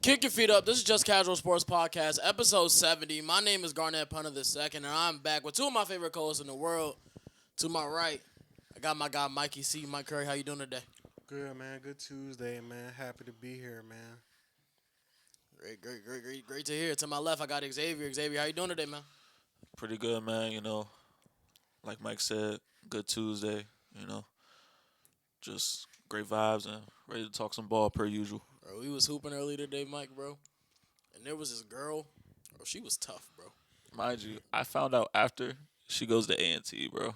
Kick your feet up. This is Just Casual Sports Podcast, episode 70. My name is Garnett Punter II, and I'm back with two of my favorite co-hosts in the world. To my right, I got my guy Mikey C. Mike Curry, how you doing today? Good, man. Good Tuesday, man. Happy to be here, man. Great to hear. To my left, I got Xavier. Xavier, how you doing today, man? Pretty good, man. Like Mike said, good Tuesday. Just great vibes and ready to talk some ball per usual. Bro, we was hooping early today, Mike, bro. And there was this girl. Bro, she was tough, bro. Mind you, I found out after she goes to A&T, bro.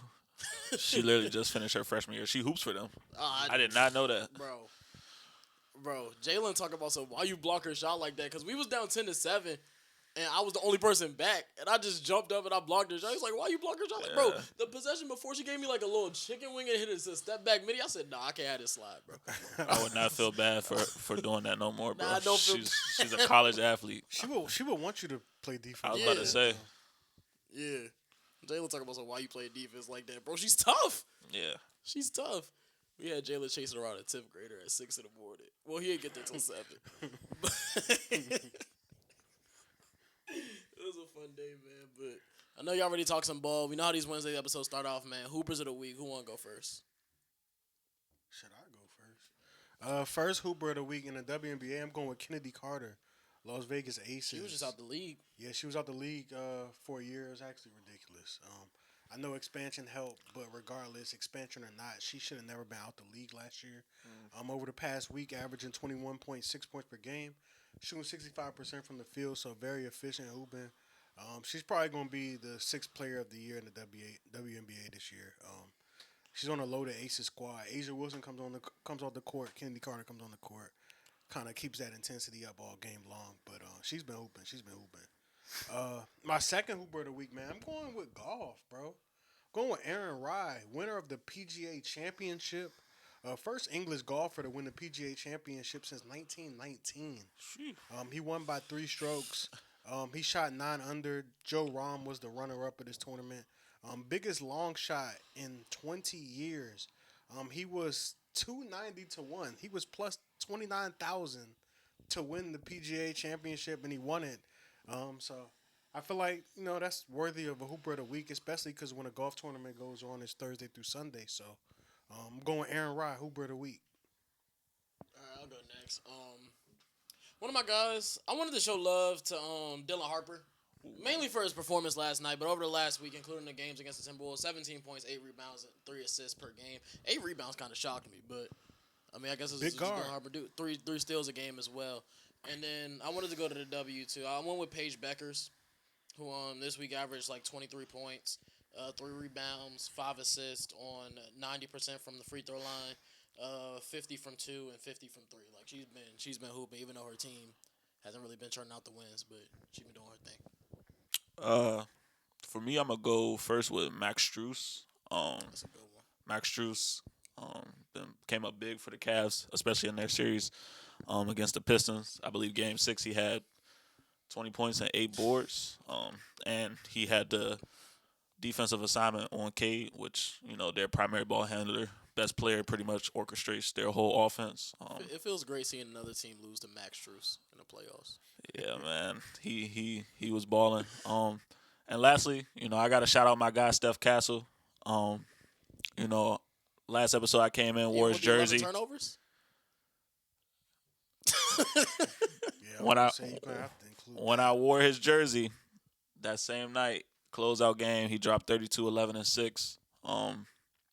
She literally just finished her freshman year. She hoops for them. I did not know that. Bro, Jalen talking about, so why you block her shot like that? Because we was down 10-7. And I was the only person back, and I just jumped up and I blocked her shot. He's like, why you block her shot? Like, bro, the possession before she gave me like a little chicken wing and hit it a step back midi. I said, nah, I can't have this slide, bro. I would not feel bad for doing that no more, bro. Nah, I don't feel she's a college athlete. She would want you to play defense. I was about to say. Yeah. Jalen talking about, so why you play defense like that? Bro, she's tough. Yeah. She's tough. We had Jalen chasing around a 10th grader at 6 in the morning. Well, he didn't get there till 7. It was a fun day, man. But I know y'all already talked some ball. We know how these Wednesday episodes start off, man. Hoopers of the week. Who want to go first? Should I go first? First Hooper of the week in the WNBA, I'm going with Kennedy Carter, Las Vegas Aces. She was just out the league. Yeah, she was out the league for a year. It was actually ridiculous. I know expansion helped, but regardless, expansion or not, she should have never been out the league last year. Over the past week, averaging 21.6 points per game, shooting 65% from the field, so very efficient hooping. She's probably going to be the 6th player of the year in the WNBA this year. She's on a loaded Aces squad. Asia Wilson comes off the court. Kennedy Carter comes on the court. Kind of keeps that intensity up all game long. But she's been hooping. My second Hooper of the week, man, I'm going with golf, bro. Going with Aaron Rai, winner of the PGA Championship. First English golfer to win the PGA Championship since 1919. He won by 3 strokes. He shot 9 under. Joe Rahm was the runner-up of this tournament. Biggest long shot in 20 years. He was 290 to 1. He was plus 29,000 to win the PGA Championship, and he won it. So I feel like, that's worthy of a Hooper of the Week, especially because when a golf tournament goes on, it's Thursday through Sunday. So I'm going Aaron Rai, Hooper of the Week. All right, I'll go next. One of my guys, I wanted to show love to Dylan Harper, mainly for his performance last night, but over the last week, including the games against the Timberwolves, 17 points, 8 rebounds, and 3 assists per game. 8 rebounds kind of shocked me, but I mean, I guess it's Big just guard. Dylan Harper do. Three steals a game as well. And then I wanted to go to the W too. I went with Paige Beckers, who this week averaged like 23 points, 3 rebounds, 5 assists on 90% from the free throw line, 50 from 2 and 50 from 3. Like she's been hooping, even though her team hasn't really been turning out the wins, but she's been doing her thing. For me, I'm gonna go first with Max Strus. That's a good one. Max Strus came up big for the Cavs, especially in their series against the Pistons. I believe Game 6 he had 20 points and 8 boards, and he had the defensive assignment on Cade, which their primary ball handler, best player, pretty much orchestrates their whole offense. It feels great seeing another team lose to Max Strus in the playoffs. Yeah, man, he was balling. And lastly, I got to shout out my guy Steph Castle. Last episode I came in, wore his jersey. Turnovers? Yeah, When I- say you're gonna have to include When that. I wore his jersey that same night, closeout game, he dropped 32, 11, and 6.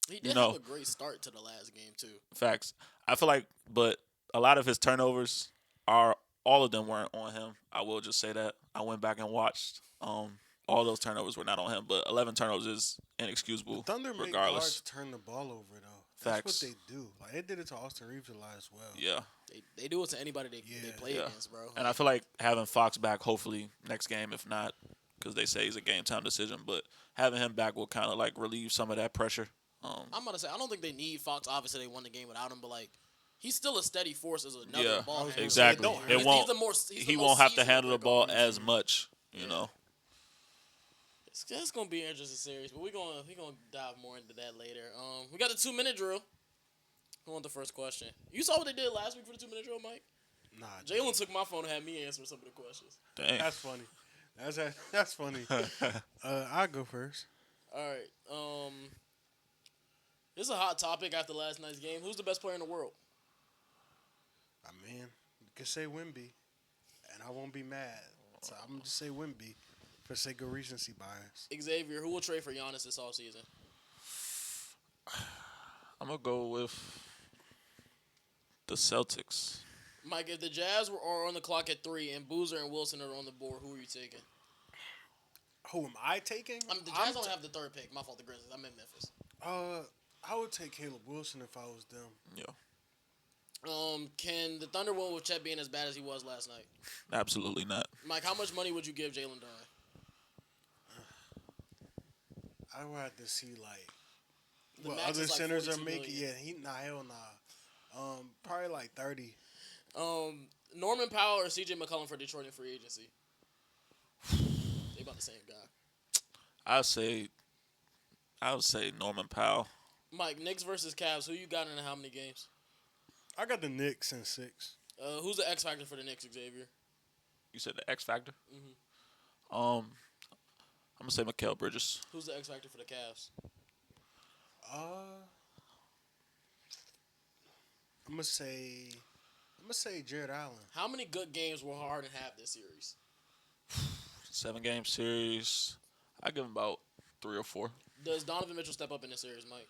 He did have a great start to the last game too. Facts. I feel like, but a lot of his turnovers all of them weren't on him. I will just say that. I went back and watched. All those turnovers were not on him, but 11 turnovers is inexcusable. Thunder make regardless. guards turn the ball over, though. That's Facts. what they do. Like, they did it to Austin Reeves a lot as well. Yeah. They do it to anybody they play Yeah. against, bro. And I feel like having Fox back, hopefully next game, if not, because they say he's a game time decision, but having him back will kind of like relieve some of that pressure. I'm gonna say I don't think they need Fox. Obviously, they won the game without him, but like he's still a steady force as another ball handler. Exactly. It won't. He won't have to handle the ball guard. as much. You know. It's gonna be an interesting series, but we're gonna dive more into that later. We got the 2-minute drill. Who wants the first question? You saw what they did last week for the 2-minute drill, Mike? Nah, Jalen took my phone and had me answer some of the questions. Dang. that's funny. That's funny. I'll go first. All right. This is a hot topic after last night's game. Who's the best player in the world? I mean, you can say Wimby, and I won't be mad. So I'm gonna just say Wimby for sake of recency bias. Xavier, who will trade for Giannis this offseason? I'm gonna go with the Celtics. Mike, if the Jazz are on the clock at 3 and Boozer and Wilson are on the board, who are you taking? Who am I taking? The Jazz don't have the third pick. My fault, the Grizzlies. I'm in Memphis. I would take Caleb Wilson if I was them. Yeah, Can the Thunder win with Chet being as bad as he was last night? absolutely not. Mike, how much money would you give Jalen Duran? I would have to see like The what max other is like centers are 42 making. million. Yeah, hell nah. Probably like 30. Norman Powell or CJ McCollum for Detroit in free agency? They about the same guy. I would say Norman Powell. Mike, Knicks versus Cavs. Who you got in how many games? I got the Knicks in 6. Who's the X factor for the Knicks, Xavier? You said the X factor. Mhm. I'm gonna say Mikal Bridges. Who's the X factor for the Cavs? I'm gonna say Jared Allen. How many good games will Harden have this series? 7-game series. I give him about 3 or 4. Does Donovan Mitchell step up in this series, Mike?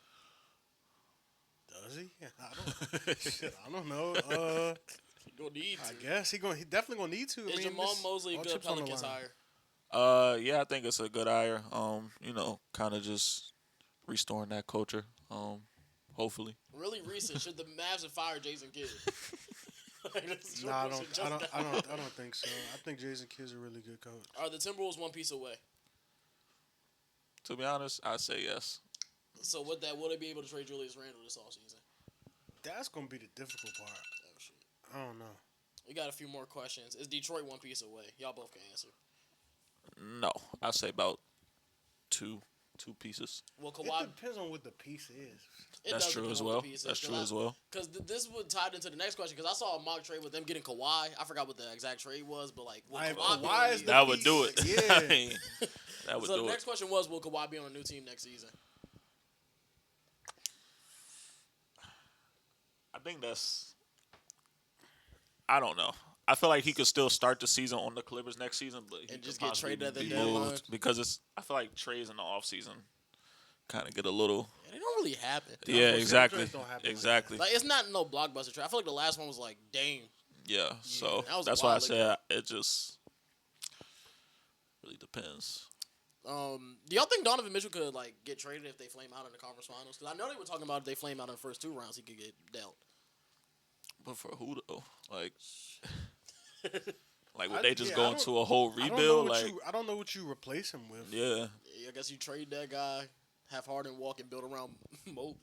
Does he? I don't know. He gonna need I to. guess he definitely gonna need to. Is Jamal Mosley a all good chips on the Pelicans line. hire? Yeah, I think it's a good hire. Kind of just restoring that culture. Hopefully. Really recent. Should the Mavs have fired Jason Kidd? No, I don't think so. I think Jason Kidd's a really good coach. Are the Timberwolves one piece away? To be honest, I'd say yes. So with that, will they be able to trade Julius Randle this offseason? That's gonna be the difficult part. Oh shit. I don't know. We got a few more questions. Is Detroit one piece away? Y'all both can answer. No, I'd say about two pieces. Well, It Kawhi. depends on what the piece is. That's true as well. That's true as well. Because this would tie into the next question. Because I saw a mock trade with them getting Kawhi. I forgot what the exact trade was, but like, will Kawhi be on Kawhi the is new- the That would piece. do it. Yeah. I mean, that would So do the it. next question was, will Kawhi be on a new team next season? I think that's. I don't know. I feel like he could still start the season on the Clippers next season, but he And could just get possibly traded at the be deadline. moved because it's. I feel like trades in the offseason kind of get a little. Yeah, they don't really happen. Yeah, Some exactly. trades don't happen like Exactly. Like it's not no blockbuster trade. I feel like the last one was like Dame. Yeah. So that was that's a why I while said it just really depends. Do y'all think Donovan Mitchell could like get traded if they flame out in the conference finals? Because I know they were talking about if they flame out in the first 2 rounds, he could get dealt. But for who though? Like would I- they just yeah, go I don't- into a whole I don't know rebuild? what Like I don't know what you replace him with. yeah. I guess you trade that guy, have Harden walk and build around Mobley.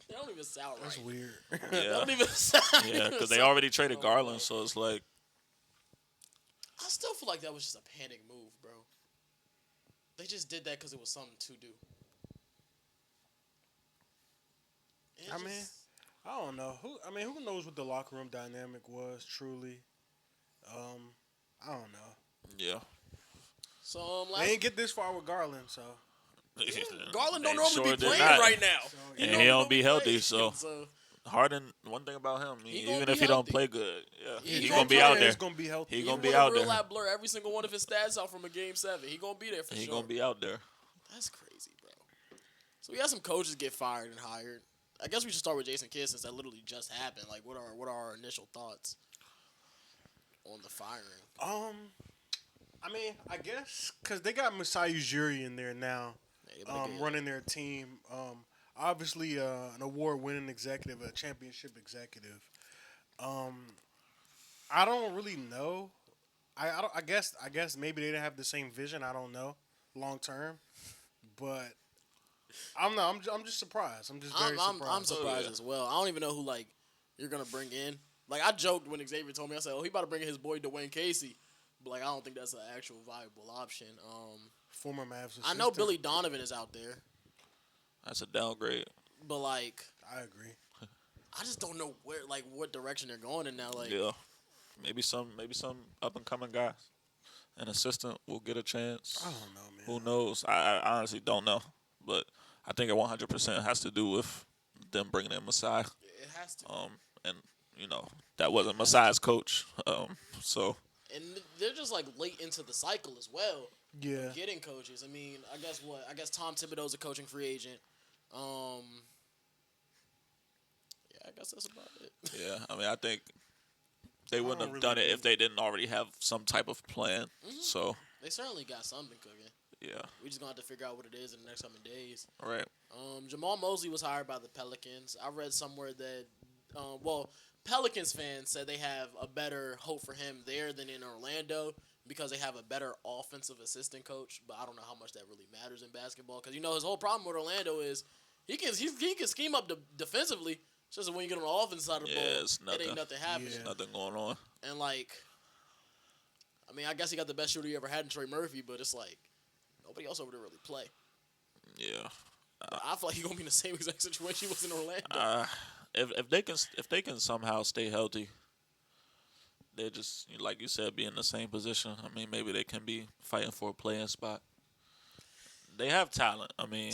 They don't even sound That's right. weird. They Yeah. don't even sound. Yeah, because they already traded Garland, so it's like I still feel like that was just a panic move, bro. They just did that because it was something to do. It I mean, I don't know. Who knows what the locker room dynamic was truly? I don't know. yeah. so They last, ain't get this far with Garland, so Garland don't They normally sure be did playing not. right now. So, And normally he don't be healthy, play. so Harden. One thing about him, He gonna even be if he don't healthy. play good, yeah, He he gonna gonna be out there. He's gonna be healthy. He He gonna be put a out real there. life blur every single one of his stats out from a game 7. He gonna be there for He sure. gonna be out there. That's crazy, bro. So we had some coaches get fired and hired. I guess we should start with Jason Kidd since that literally just happened. Like, what are our initial thoughts on the firing? I guess because they got Masai Ujiri in there now, Hey, they better get- running their team. Obviously, an award-winning executive, a championship executive. I don't really know. I guess maybe they didn't have the same vision. I don't know long term, but I'm just surprised. I'm just very surprised. I'm surprised yeah. as well. I don't even know who like you're gonna bring in. Like I joked when Xavier told me, I said, "Oh, he about to bring in his boy Dwayne Casey," but like I don't think that's an actual viable option. Former Mavs. I know assistant. Billy Donovan is out there, That's a downgrade. but like I agree. I just don't know what direction they're going in now. Like Yeah. maybe some up and coming guys. An assistant will get a chance. I don't know, man. Who knows? I honestly don't know, but I think it 100% has to do with them bringing in Masai. It has to. And that wasn't Masai's coach. So And they're just like late into the cycle as well. Yeah. Getting coaches. I mean, I guess Tom Thibodeau's a coaching free agent. Yeah, I guess that's about it. yeah, I mean, I think they wouldn't don't have really done it if think- they didn't already have some type of plan. So They certainly got something cooking. yeah, We just gonna have to figure out what it is in the next coming days. all right. Jamal Mosley was hired by the Pelicans. I read somewhere that, Pelicans fans said they have a better hope for him there than in Orlando because they have a better offensive assistant coach. But I don't know how much that really matters in basketball because his whole problem with Orlando is he can scheme up defensively. It's just when you get on the offensive side of the Yeah, ball, it's it nothing. ain't nothing happening. Yeah. Nothing going on. And I guess he got the best shooter he ever had in Trey Murphy, but it's like nobody else over there really play. Yeah. I feel like he's gonna be in the same exact situation he was in Orlando. If they can somehow stay healthy, they just like you said be in the same position. I mean, maybe they can be fighting for a playing spot. They have talent. I mean,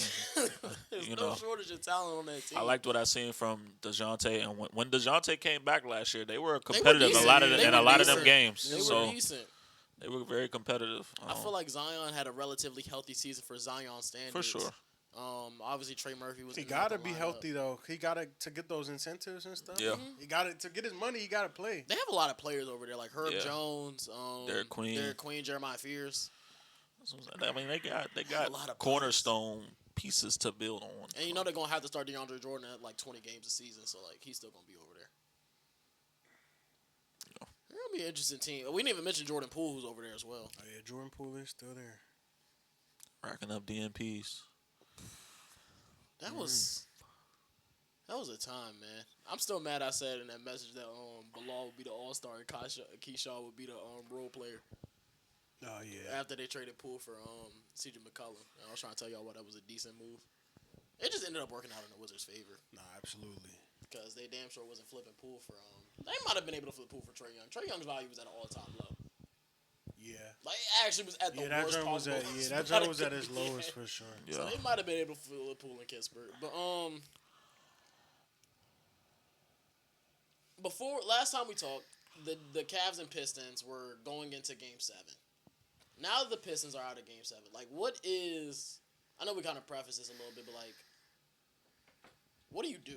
There's you no know, shortage of talent on that team. I liked what I seen from DeJounte, and when DeJounte came back last year, they were competitive decent. a lot of They in were a lot of them decent. games. They So were decent. they were very competitive. I feel like Zion had a relatively healthy season for Zion standards. for sure. Obviously Trey Murphy was. He in the gotta lineup. be healthy though. He gotta to get those incentives and stuff. Yeah. He gotta to get his money. He gotta play. They have a lot of players over there, like Herb Yeah. Jones, Derek Queen. Jeremiah Fears, I mean, they got a lot of cornerstone pieces to build on. and they're gonna have to start DeAndre Jordan at like 20 games a season, so like he's still gonna be over there. Yeah. They're gonna be an interesting team. We didn't even mention Jordan Poole, who's over there as well. Oh yeah, Jordan Poole is still there. Racking up DNPs. That was a time, man. I'm still mad I said in that message that Bilal would be the All-Star and Keyshawn would be the role player Oh yeah. after they traded Poole for CJ McCollum. And I was trying to tell y'all why that was a decent move. It just ended up working out in the Wizards' favor Nah, absolutely. because they damn sure wasn't flipping Poole for They might have been able to flip Poole for Trae Young. Trae Young's value was at an all-time low. Yeah. Like it actually was at the Yeah, that worst joint was possible at spot that joint it was at could his be lowest at. for sure. Yeah. So they might have been able to flip Poole in Pittsburgh, but before last time we talked, the Cavs and Pistons were going into Game 7. Now that the Pistons are out of Game 7, like what is? I know we kind of preface this a little bit, but like, what do you do?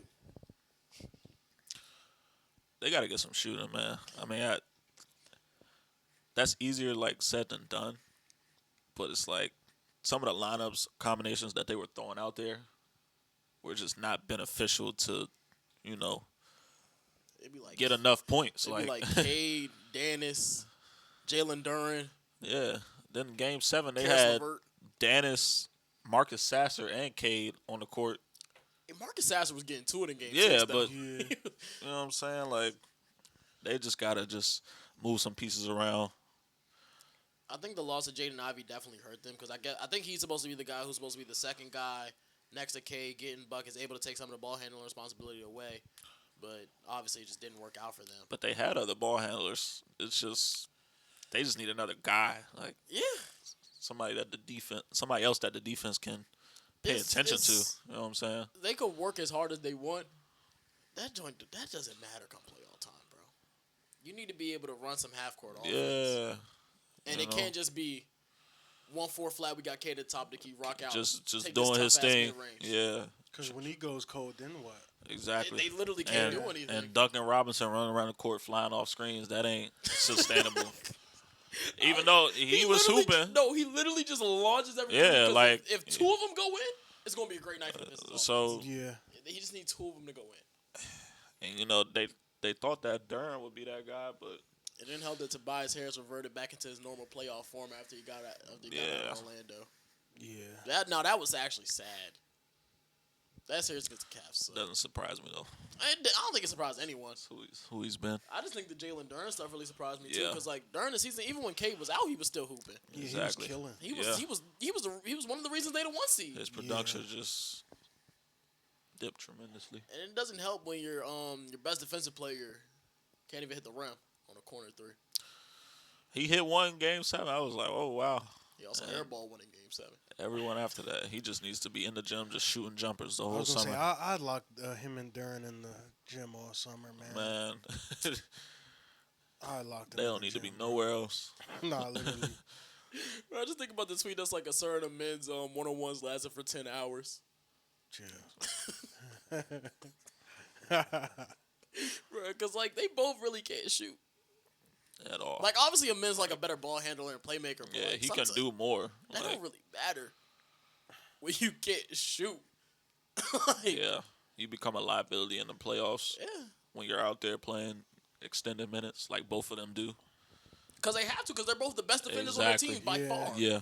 They got to get some shooting, man. I mean, that's easier like said than done. But it's like some of the lineups combinations that they were throwing out there were just not beneficial to, It'd be like get enough points. It'd be like Cade, Dennis, Jalen Duren, Yeah. Then Game 7, they Karis had LeVert. Dennis, Marcus Sasser, and Cade on the court. And Marcus Sasser was getting to it in Game Yeah, 6. though. but you know what I'm saying? Like, they just got to just move some pieces around. I think the loss of Jaden Ivey definitely hurt them because I think he's supposed to be the guy who's supposed to be the second guy next to Cade, getting buckets, able to take some of the ball handling responsibility away. But obviously, it just didn't work out for them. But they had other ball handlers. It's just they just need another guy, like Yeah, somebody else that the defense can pay attention to. You know what I'm saying? They could work as hard as they want. That doesn't matter come playoff time, bro. You need to be able to run some half court offense. Yeah. And it can't just be 1-4 flat. We got Cade at the top to keep rock out. Just Take doing this his tough-ass thing. mid-range. Yeah. Because when he goes cold, then what? Exactly. They literally can't do anything. And Duncan Robinson running around the court flying off screens, that ain't sustainable. Even though he was hooping. No, he literally just launches everything. Yeah, because like if two of them go in, it's gonna be a great night for the Pistons. So Yeah. He just needs two of them to go in. and they thought that Durant would be that guy, but It didn't help that Tobias Harris reverted back into his normal playoff form after he got out of Orlando. Yeah. That was actually sad. That series against the Cavs. So. doesn't surprise me though. I don't think it surprised anyone. Who he's been. I just think the Jalen Duren stuff really surprised me too, Yeah. because like during the season, even when Cade was out, he was still hooping. Yeah, Exactly. he was killing. He was Yeah. he was one of the reasons they the 1 seed. His production just dipped tremendously. And it doesn't help when your best defensive player can't even hit the rim. on a corner three. He hit one Game 7. I was like, oh, wow. He also And airball one in Game 7. everyone after that, he just needs to be in the gym just shooting jumpers the I whole was gonna summer. say I'd lock him and Duran in the gym all summer, man. I locked them. They in don't the need to be gym, nowhere else. Nah, literally. Bro, I just think about the tweet that's like a certain men's one-on-ones lasted for 10 hours. Chill. Bro, because, like, they both really can't shoot. At all. Like, obviously, a men's like a better ball handler and playmaker. But Yeah, like, he can do more. That Like, don't really matter when you can't shoot. Like, yeah, you become a liability in the playoffs Yeah. when you're out there playing extended minutes, like both of them do. Because they have to, because they're both the best defenders Exactly. on their team by Yeah. far. Yeah,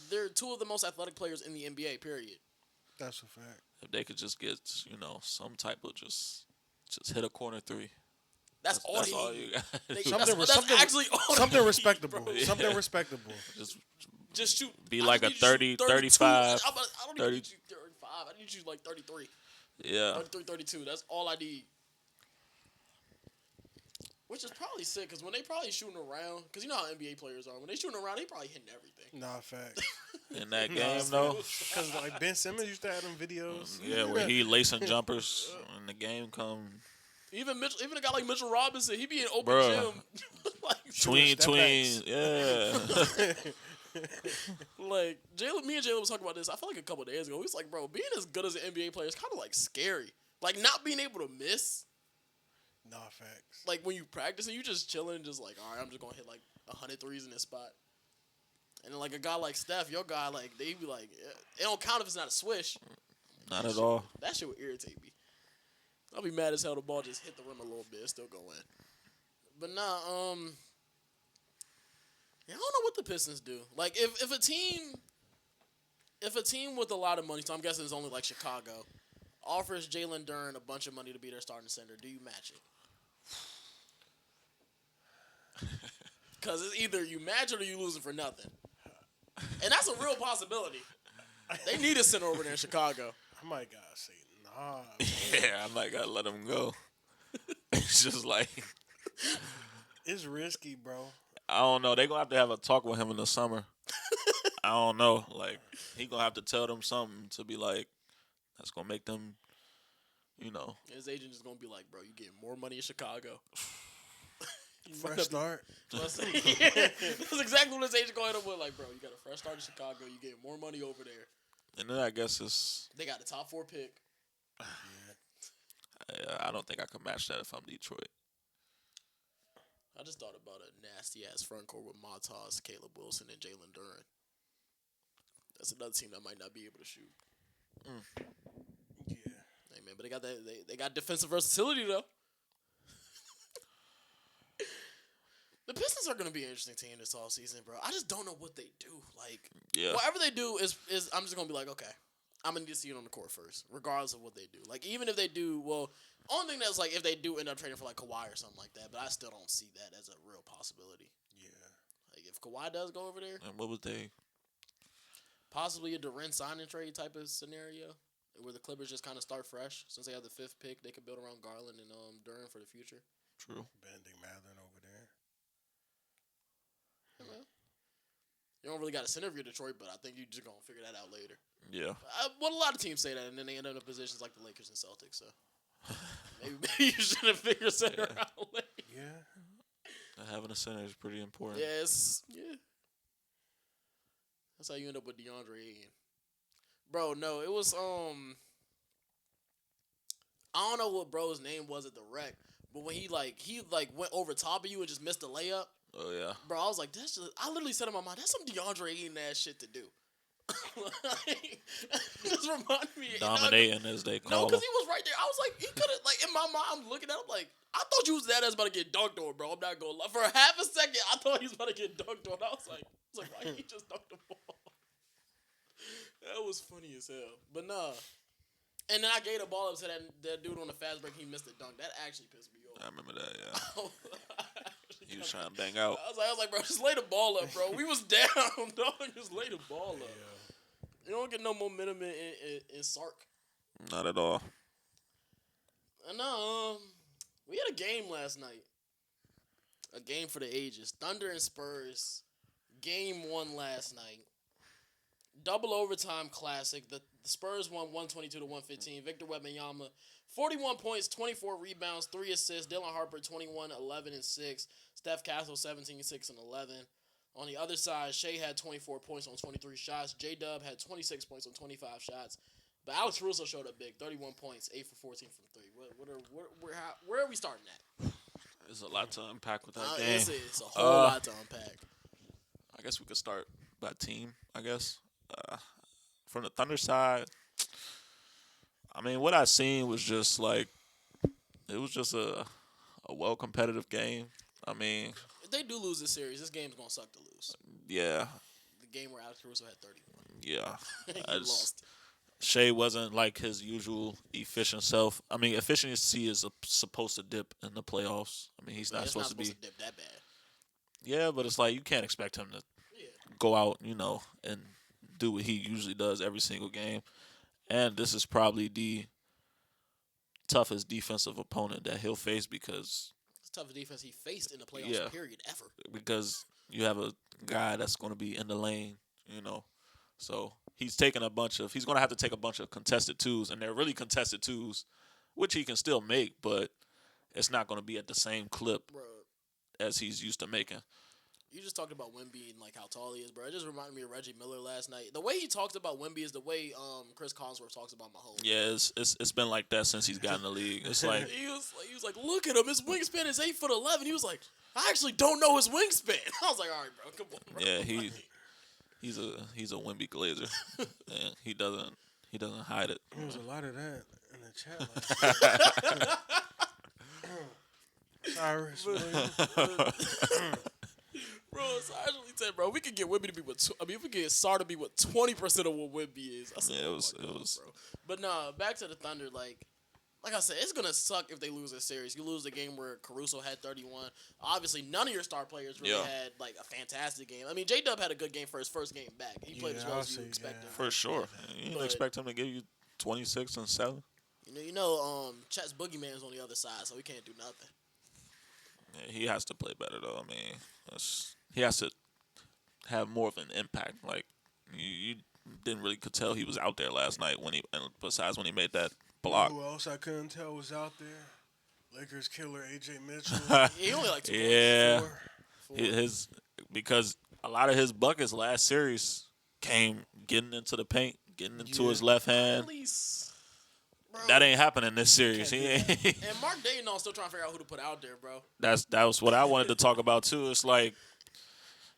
They're two of the most athletic players in the NBA, period. That's a fact. if they could just get some type of just hit a corner three. That's all That's they all need. you got. That's actually all Something they respectable. Need, bro. Yeah. Something respectable. Just shoot. Be I like just a need you to 30, shoot 32. 35, I don't 30. need you to shoot 35. I need you to shoot like 33. Yeah, 33, 32. That's all I need. Which is probably sick, because when they probably shooting around, because you know how NBA players are. When they shooting around, they probably hitting everything. Nah, fact. in that Nah, game it's though. Because like Ben Simmons used to have them videos. Yeah, where he lacing jumpers and the game come Even a guy like Mitchell Robinson, he be in open Bruh. gym. Like, tween, step backs. yeah. like me and Jalen was talking about this. I feel like a couple of days ago. He was like, bro, being as good as an NBA player is kind of like scary. Like not being able to miss. Nah, facts. Like when you practice and you just chilling, just like, all right, I'm just gonna hit like 100 threes in this spot. And then like a guy like Steph, your guy, like they be like, it don't count if it's not a swish. Not at all. That shit would irritate me. I'll be mad as hell the ball just hit the rim a little bit, still go in. But nah, I don't know what the Pistons do. Like if a team with a lot of money, so I'm guessing it's only like Chicago, offers Jalen Duren a bunch of money to be their starting center, do you match it? Because it's either you match it or you losing for nothing. And that's a real possibility. They need a center over there in Chicago. I might gotta say nah. Yeah, I might gotta let him go. It's just like It's risky, bro. I don't know. They gonna have a talk with him in the summer. I don't know. Like he gonna have to tell them something to be like that's gonna make them, His agent is going to be like, bro, you getting more money in Chicago. Fresh start. Yeah, that's exactly what his agent going to with. Like, bro, you got a fresh start in Chicago. You getting more money over there. And then I guess it's. They got the top 4 pick. I don't think I can match that if I'm Detroit. I just thought about a nasty-ass front court with Montas, Caleb Wilson, and Jalen Duren. That's another team that might not be able to shoot. Yeah. Hey, man, but they got they got defensive versatility, though. The Pistons are going to be an interesting team this offseason, bro. I just don't know what they do. Like, whatever they do is I'm just going to be like, okay, I'm going to need to see it on the court first, regardless of what they do. Like, even if they do, well, only thing that's like if they do end up trading for like Kawhi or something like that, but I still don't see that as a real possibility. Yeah. Like, if Kawhi does go over there, And what would they? possibly a Durant sign and trade type of scenario where the Clippers just kind of start fresh. Since they have the 5th pick, they could build around Garland and Duren for the future. True. Bending Mathurin over there. Yeah, man. You don't really got a center for Detroit, but I think you're just going to figure that out later. Yeah. Well, a lot of teams say that, and then they end up in positions like the Lakers and Celtics. So maybe you shouldn't figure center out later. Yeah. Having a center is pretty important. Yes. Yeah. That's how you end up with DeAndre Ayton. Bro, no, it was I don't know what bro's name was at the rec, but when he went over top of you and just missed a layup. Oh yeah. Bro, I was like, I literally said in my mind, that's some DeAndre Ayton ass shit to do. Just remind me. Dominating as they No, call him. because he was right there. I was like, he could have, like, in my mind, I'm looking at him like, I thought you was that ass about to get dunked on, bro. I'm not going to lie. For half a second, I thought he was about to get dunked on. I was like, why he just dunked the ball? That was funny as hell. But nah. And then I gave the ball up to that dude on the fast break. He missed the dunk. That actually pissed me off. I remember that. Yeah. He was trying to bang out. I was like, bro, just lay the ball up, bro. We was down, dog. Just lay the ball up. Yeah. You don't get no momentum in Sark. Not at all. And we had a game last night. A game for the ages. Thunder and Spurs. Game 1 last night. Double overtime classic. The Spurs won 122 to 115. Victor Wembanyama, 41 points, 24 rebounds, 3 assists. Dylan Harper, 21, 11, and 6. Steph Castle, 17, 6, and 11. On the other side, Shea had 24 points on 23 shots. J-Dub had 26 points on 25 shots. But Alex Caruso showed up big, 31 points, 8 for 14 from 3. Where are we starting at? There's a lot to unpack with that game. It's a whole lot to unpack. I guess we could start by team, I guess. From the Thunder side, I mean, what I seen was just like, it was just a well competitive game. I mean, If they do lose this series, this game's going to suck to lose. yeah, The game where Alex Caruso had 31. yeah. He lost. Shea wasn't like his usual efficient self. I mean, efficiency is supposed to dip in the playoffs. I mean, he's not supposed to be. To dip that bad. Yeah, but it's like you can't expect him to go out, and do what he usually does every single game. And this is probably the toughest defensive opponent that he'll face because It's the toughest defense he faced in the playoffs, period, ever. because you have a guy that's going to be in the lane, So he's going to have to take a bunch of contested twos, and they're really contested twos, which he can still make, but it's not going to be at the same clip Bro, as he's used to making. you just talked about Wemby and like how tall he is, bro. It just reminded me of Reggie Miller last night. The way he talks about Wemby is the way Chris Collinsworth talks about Mahomes. Yeah, it's been like that since he's gotten in the league. It's like He was like, look at him. His wingspan is 8'11". He was like, I actually don't know his wingspan. I was like, all right, bro, come on, bro. yeah, he's a Wemby Glazer, and he doesn't hide it. There was a lot of that in the chat. Cyrus Williams. Bro, it's actually said, bro, we could get Wemby to be if we could get Sar to be what 20% of what Wemby is. I said, Yeah, it was. bro. But nah, back to the Thunder. Like I said, it's gonna suck if they lose this series. You lose the game where Caruso had 31. Obviously, none of your star players really had like a fantastic game. I mean, J-Dub had a good game for his first game back. He played as well as you expected. For sure. You didn't expect him to give you 26 and 7. Chet's boogeyman's on the other side, so he can't do nothing. Yeah, he has to play better though. I mean, he has to have more of an impact. Like you didn't really could tell he was out there last night besides when he made that block. Who else I couldn't tell was out there? Lakers killer AJ Mitchell. He only like 2 points. Yeah, Four. Because a lot of his buckets last series came getting into the paint, getting into his left hand. At least, bro. That ain't happening this series. And Mark Dayton still trying to figure out who to put out there, bro. That was what I wanted to talk about too. It's like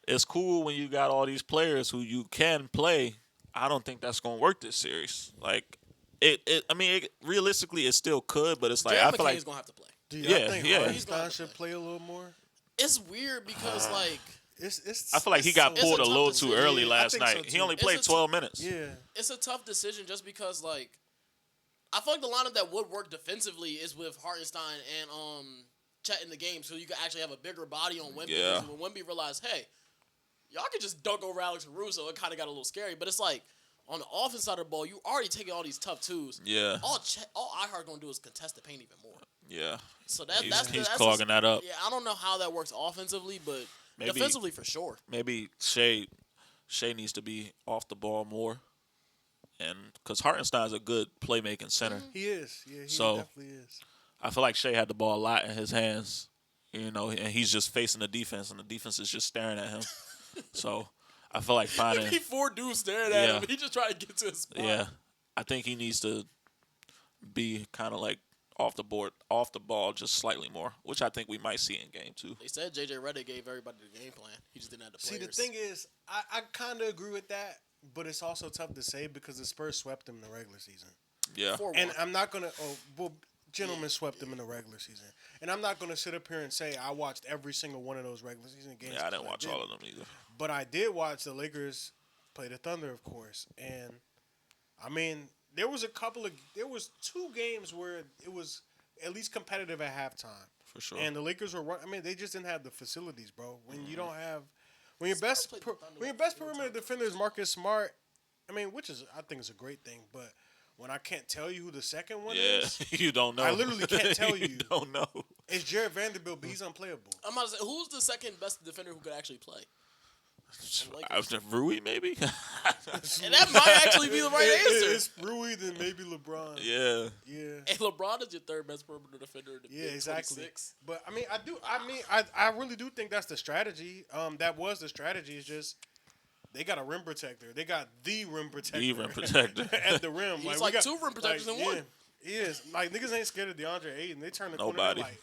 it's cool when you got all these players who you can play. I don't think that's gonna work this series. Like realistically it still could, but it's like I feel like he's gonna have to play. Do you think Hartenstein should play a little more? It's weird because like I feel like he got pulled a little too early Yeah, last night. so He only played 12 minutes. Yeah. it's a tough decision just because like I feel like the lineup that would work defensively is with Hartenstein and Chet in the game, so you can actually have a bigger body on Wemby. Yeah. Because when Wemby realized, hey, y'all can just dunk over Alex Caruso, it kind of got a little scary. But it's like on the offense side of the ball, you already taking all these tough twos. Yeah. All Ihart gonna do is contest the paint even more. Yeah. So he's clogging that up. Yeah, I don't know how that works offensively, but defensively for sure. Maybe Shea needs to be off the ball more, and because Hartenstein's a good playmaking center. He is. Yeah, he So, definitely is. I feel like Shea had the ball a lot in his hands, and he's just facing the defense, and the defense is just staring at him. So I feel like finding He 4 dudes staring at him. He just trying to get to his spot. Yeah, I think he needs to be kind of like off the ball just slightly more, which I think we might see in game 2. They said J.J. Redick gave everybody the game plan. He just didn't have the players. See, the thing is, I kind of agree with that, but it's also tough to say because the Spurs swept them in the regular season. Yeah. 4-1. And I'm not going to gentlemen swept them in the regular season. And I'm not going to sit up here and say I watched every single one of those regular season games. Yeah, I didn't watch all of them either. But I did watch the Lakers play the Thunder, of course. And, I mean, there was 2 games where it was at least competitive at halftime. For sure. And the Lakers were they just didn't have the facilities, bro. When you don't have when your best perimeter defender is Marcus Smart, which is I think is a great thing, but when I can't tell you who the second one is, you don't know. I literally can't tell you. You don't know. It's Jared Vanderbilt, but he's unplayable. I'm about to say, who's the second best defender who could actually play? I was Rui, maybe. And that might actually be the right answer. It's Rui, then maybe LeBron. Yeah. Yeah. And LeBron is your third best perimeter defender in the Yeah, exactly. 26. But I really do think that's the strategy. That was the strategy. It's just they got a rim protector. They got the rim protector. The rim protector. At the rim. He's we like got, two rim protectors in one. He is. Like, niggas ain't scared of DeAndre Ayton. They turn the corner Nobody. like,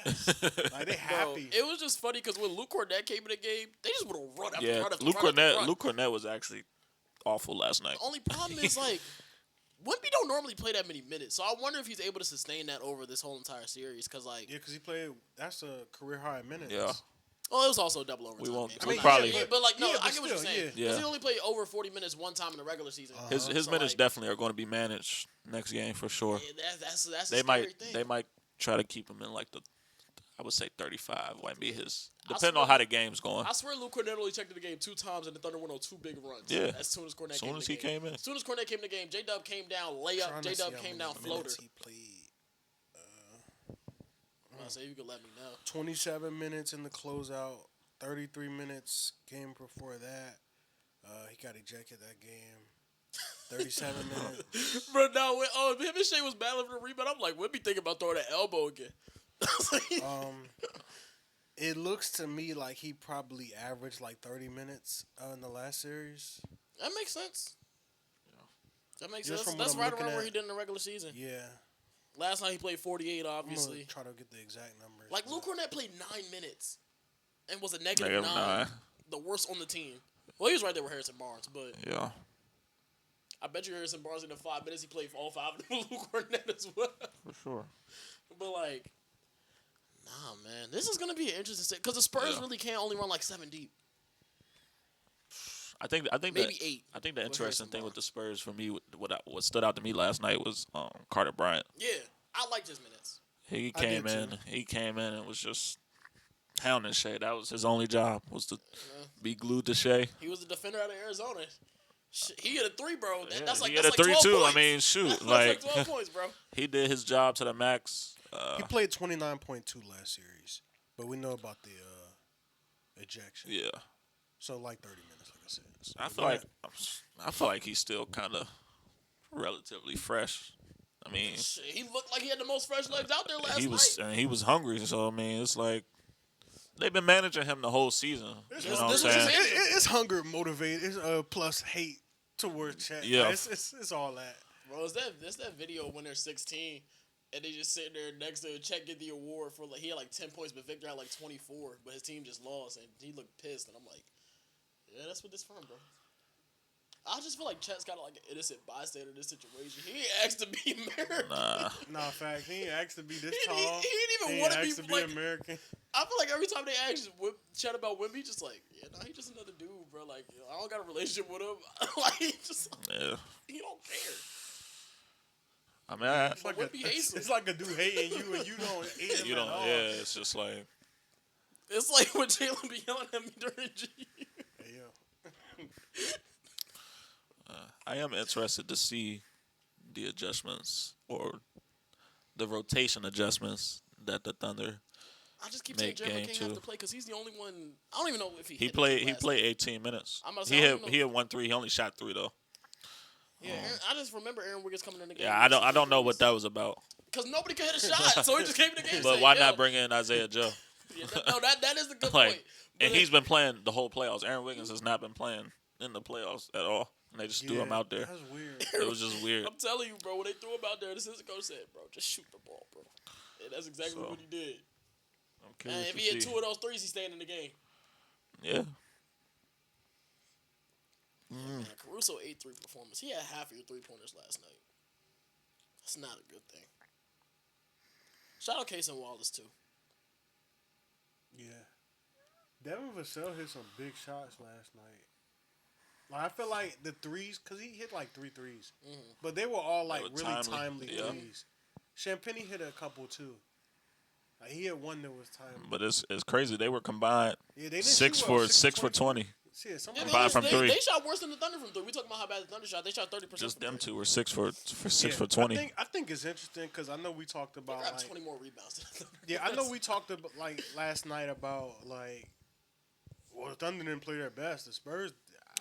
yes. Like, they Bro, happy. it was just funny because when Luke Cornett came in the game, they just would have run after Yeah. run after Luke run after Cornett. run. Luke Cornett was actually awful last night. The only problem is, like, Wemby don't normally play that many minutes. So I wonder if he's able to sustain that over this whole entire series. Because, like, Yeah, because he played, that's a career high in minutes. Yeah. well, it was also a double overtime. We won't- game. I So mean, probably- but like, no, yeah, I but get what you're still, saying. yeah. Because Yeah. he only played over 40 minutes one time in the regular season. His So, minutes like, definitely are going to be managed next game for sure. yeah, that's a They scary might thing. they might try to keep him in like the, I would say 35 might be his, I depending swear- on how the game's going. I swear Luke Cornett only checked in the game 2 times and the Thunder went on 2 big runs. Yeah. As soon as Cornett As came soon in as the he game. came in. As soon as Cornett came in the game, J-Dub came down, layup. Trying to see J-Dub how came many down, floater. minutes he played. I say you could let me know. 27 minutes in the closeout. 33 minutes game before that. He got ejected that game. 37 minutes. Bro, no, when him and Shea was battling for the rebound, I'm like, Wemby thinking about throwing that elbow again. It looks to me like he probably averaged like 30 minutes in the last series. That makes sense. That makes Just sense. from what That's I'm right looking around where at. he did in the regular season. Yeah. Last night he played 48, I'm obviously. going to try to get the exact numbers. Like, Luke Cornett played 9 minutes and was a negative Negative 9. nine. The worst on the team. Well, he was right there with Harrison Barnes, but Yeah. I bet you Harrison Barnes in the 5 minutes he played for all 5 of them Luke Cornett as well. For sure. But, like, nah, man. This is going to be an interesting because the Spurs Yeah. really can't only run like 7 deep. I think Maybe that, 8. I think the with interesting Harrison thing with Barnes. the Spurs for me, what stood out to me last night was Carter Bryant. Yeah, I liked his minutes. He I came did in. too. He came in and was just hounding Shea. That was his only job, was to be glued to Shea. He was the defender out of Arizona. He hit a 3, bro. Yeah, That's like he had that's a like 12 3 too. points. I mean, shoot, That's like 12 points, bro. he did his job to the max. He played 29.2 last series. But we know about the ejection. Yeah, So like 30 minutes, like I said. So I feel like he's still kind of relatively fresh. I mean, Shit, he looked like he had the most fresh legs out there last he was hungry. So I mean, it's like they've been managing him the whole season. You know what I'm this was saying? his- It's hunger motivated. It's plus hate towards Chet. Yeah. Like, it's all that. Bro, it's that video when they're 16 and they just sitting there next to Chet get the award for like he had like 10 points, but Victor had like 24, but his team just lost and he looked pissed. And I'm like, yeah, that's what this from, bro. I just feel like Chet's kind of like an innocent bystander in this situation. He ain't asked to be American. Nah, fact. He ain't asked to be this He tall. didn't even He wanna ain't be, asked to be like- American. I feel like every time they ask Chet about Wemby, he just like, yeah, nah, he just another dude, bro. Like, you know, I don't got a relationship with him. Like, he just, Yeah. he don't care. I mean, It's like, Wemby hates him. it's like a dude hating you and you don't hate him you at don't. all. Yeah, it's just like It's like when Jalen be yelling at me during G. Hey, yo. I am interested to see the adjustments or the rotation adjustments that the Thunder. I just keep Make saying Jeremy game King two. have to play because he's the only one. I don't even know if he He hit played. it He last played night. 18 minutes. I'm about to say, He I hit. don't He know. hit 1 3. He only shot 3 though. Yeah, I just remember Aaron Wiggins coming in the game. Yeah, I don't know what that was about. Because nobody could hit a shot, so he just came in the game. But saying, why yo. not bring in Isaiah Joe? Yeah, that is the good Like, point. and But he's been playing the whole playoffs. Aaron Wiggins has not been playing in the playoffs at all, and they just threw him out there. That's weird. It was just weird. I'm telling you, bro, when they threw him out there, the assistant coach said, bro, just shoot the ball, bro. And that's exactly So, what he did. I'm And curious if to he hit see. 2 of those threes, he's staying in the game. Yeah. Man, Caruso 8-3 performance. He had half of your 3-pointers last night. That's not a good thing. Shout out Case and Wallace, too. Yeah. Devin Vassell hit some big shots last night. Like, I feel like the threes, because he hit like 3 threes. But they were all like were really timely, timely yeah. threes. Champagne hit a couple too. Like, he hit one that was timely. But it's crazy. They were combined Yeah, they didn't 6 shoot for well, 6 for 20. Shit, Yeah, somebody Combined from three. they shot worse than the Thunder from three. We talking about how bad the Thunder shot. They shot 30%. Just from them three. two were 6 for 20. I think it's interesting because I know we talked They about grabbed like 20 more rebounds. Than the Thunder. yeah, I know we talked about like last night about like well the Thunder didn't play their best. The Spurs.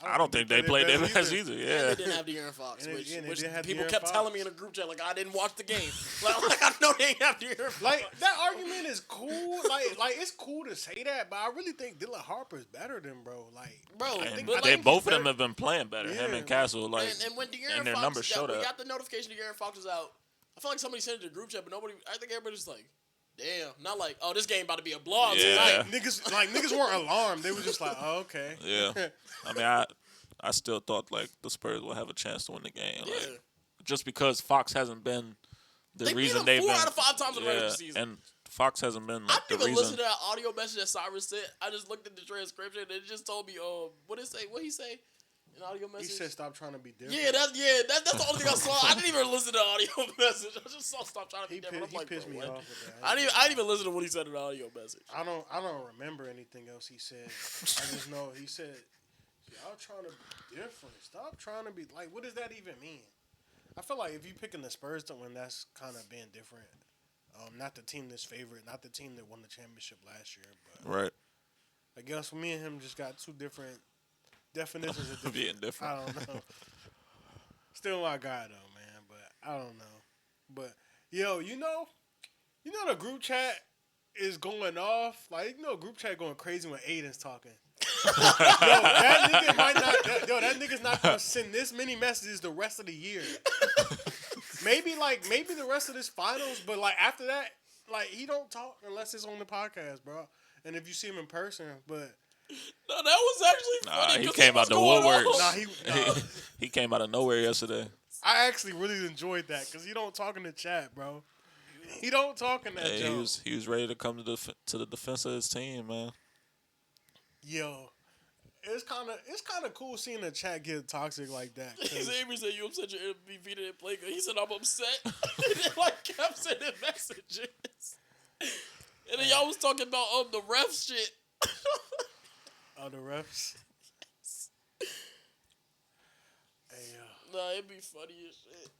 I don't think they played their best either. And Yeah. they didn't have De'Aaron Fox, And they- which, and they which didn't have people De'Aaron kept Fox. telling me in a group chat, like, I didn't watch the game. like I know they ain't have De'Aaron Fox. Like that argument is cool. Like it's cool to say that, but I really think Dylan Harper's better than bro. Like Bro, And but they like, both of them have been playing better. Him Yeah. and Castle, like, and when De'Aaron and their Fox, numbers show we that. got the notification De'Aaron Fox was out. I feel like somebody sent it to the group chat, but nobody. I think everybody's like, "Damn!" Not like, "Oh, this game about to be a blowout Yeah. tonight." niggas weren't alarmed. They were just like, oh, okay. Yeah. I mean, I still thought like the Spurs will have a chance to win the game. Yeah, Like, just because Fox hasn't been the they beat reason them they've 4 been out of 5 times in the regular yeah, season. and Fox hasn't been I like the didn't even listen reason. to that audio message that Cyrus sent. I just looked at the transcription and it just told me, what did it say? What he say? An audio He message. said, "Stop trying to be different." Yeah, that's the only thing I saw. I didn't even listen to the audio message. I just saw stop trying to be he, different. I'm like, pissed bro, me what? off with that. I didn't even listen to what he said in the audio message. I don't remember anything else he said. I just know he said, "Y'all trying to be different. Stop trying to be like." What does that even mean? I feel like if you picking the Spurs to win, that's kind of being different. Not the team that's favorite, not the team that won the championship last year. But Right. I guess me and him just got two different definitions of Being different. different. I don't know. Still my guy though, man. But I don't know. But yo, you know the group chat is going off. Like group chat going crazy when Aiden's talking. That nigga might not. That nigga's not gonna send this many messages the rest of the year. maybe the rest of this finals, but like after that, like he don't talk unless it's on the podcast, bro. And if you see him in person, but No, that was actually funny. He 'cause came was out the going woodworks. off. He came out of nowhere yesterday. I actually really enjoyed that because he don't talk in the chat, bro. He don't talk in that Hey, joke. he was ready to come to the defense of his team, man. Yo, it's kind of cool seeing the chat get toxic like that. 'cause- He said, Avery said, "You upset your MVP didn't play good." He said, "I'm upset." And then, like, kept sending messages. And then y'all was talking about the ref shit. the refs. Hey, Nah, it'd be funny as shit.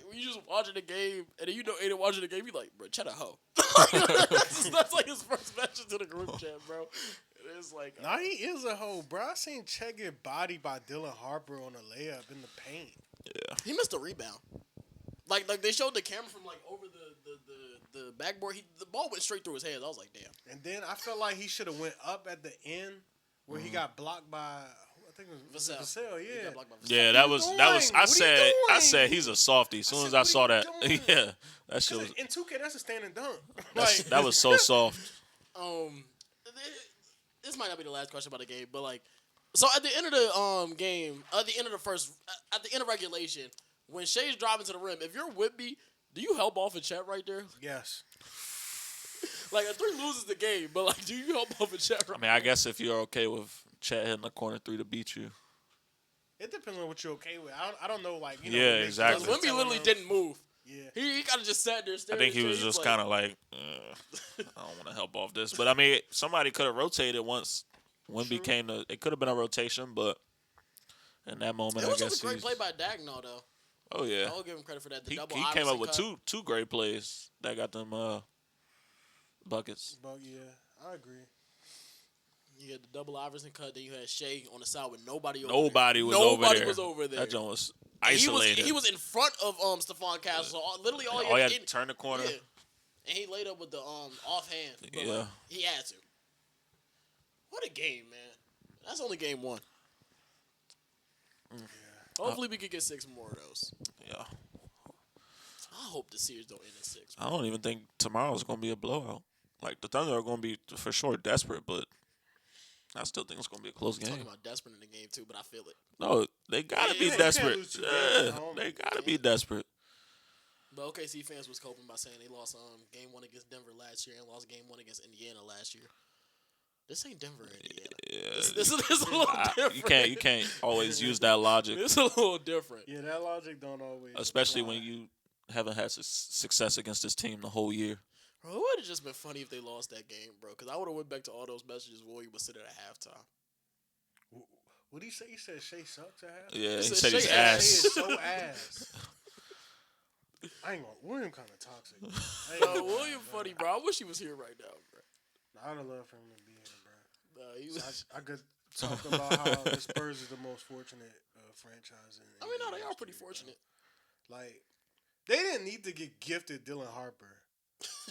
When you just watching the game, and then Aiden watching the game, you like, bro, chat a hoe. that's like his first message to the group chat, bro. And it's like, nah, he is a hoe, bro. I seen Chet get bodied by Dylan Harper on a layup in the paint. Yeah. he missed a rebound. Like they showed the camera from like over the backboard. The ball went straight through his hands. I was like, damn. And then I felt like he should have went up at the end where he got blocked by I think it was Vassell. He Yeah. got blocked by Vassell. Yeah, What that you was. doing? I What are you I doing? said he's a softie. As soon said, as I what are saw you that, doing? yeah, that shit 'Cause was. in 2K, that's a stand and dunk. Like That was so soft. This might not be the last question about the game, but like, so at the end of the game, at the end of regulation, when Shay's driving to the rim, if you're with me, do you help off a chat right there? yes. Like a 3 loses the game, but like, do you help off a chat right? I mean, I guess if you're okay with Chet hitting the corner 3 to beat you, It depends on what you're okay with. I don't know, like, Yeah, when they- exactly. Because Wemby literally didn't move. Yeah. He kind of just sat there I staring. think he at was Shay. just He's kind of like, I don't want to help off this. But I mean, somebody could have rotated once Wemby came to. It could have been a rotation, but in that moment, It was I guess just a great he's. play by Dagnall, though. Oh yeah, I will give him credit for that. The he double came Iverson up with cut. two great plays that got them buckets. But yeah, I agree. You had the double Iverson cut, then you had Shea on the side with nobody over Nobody there. was over there. Nobody was over there. That joint was And isolated. He was in front of Stephon Castle. So literally all All he had had to turn the corner. Yeah. And he laid up with the offhand. But Yeah. like, he had to. What a game, man. That's only game 1. Hopefully we could get 6 more of those. Yeah. I hope the series don't end in 6. I don't even think tomorrow's gonna be a blowout. Like the Thunder are gonna be for sure desperate, but I still think it's gonna be a close I'm talking game. about desperate in the game too, but I feel it. No, they gotta Yeah, be you can't desperate. lose 2 games Yeah, at home. they gotta be desperate. But OKC fans was coping by saying they lost game 1 against Denver last year and lost game 1 against Indiana last year. This ain't Denver or Indiana. Yeah, This is a little different. you can't always use that logic, It's a little different. Yeah, that logic don't always especially apply. when you haven't had success against this team the whole year. Bro, it would have just been funny if they lost that game, bro. Because I would have went back to all those messages Willie was sitting at halftime. What did he say? He said Shea sucks at half. Yeah, he said said he's Shea Shea ass. is so ass. I ain't gonna. William kind of toxic. I ain't gonna lie, William bro. funny, bro. I wish he was here right now, bro. I'd have loved for him to be here, bro. Nah, he So was. I could talk about how the Spurs is the most fortunate franchise. I mean, no, they are history, pretty bro. fortunate. Like, they didn't need to get gifted Dylan Harper.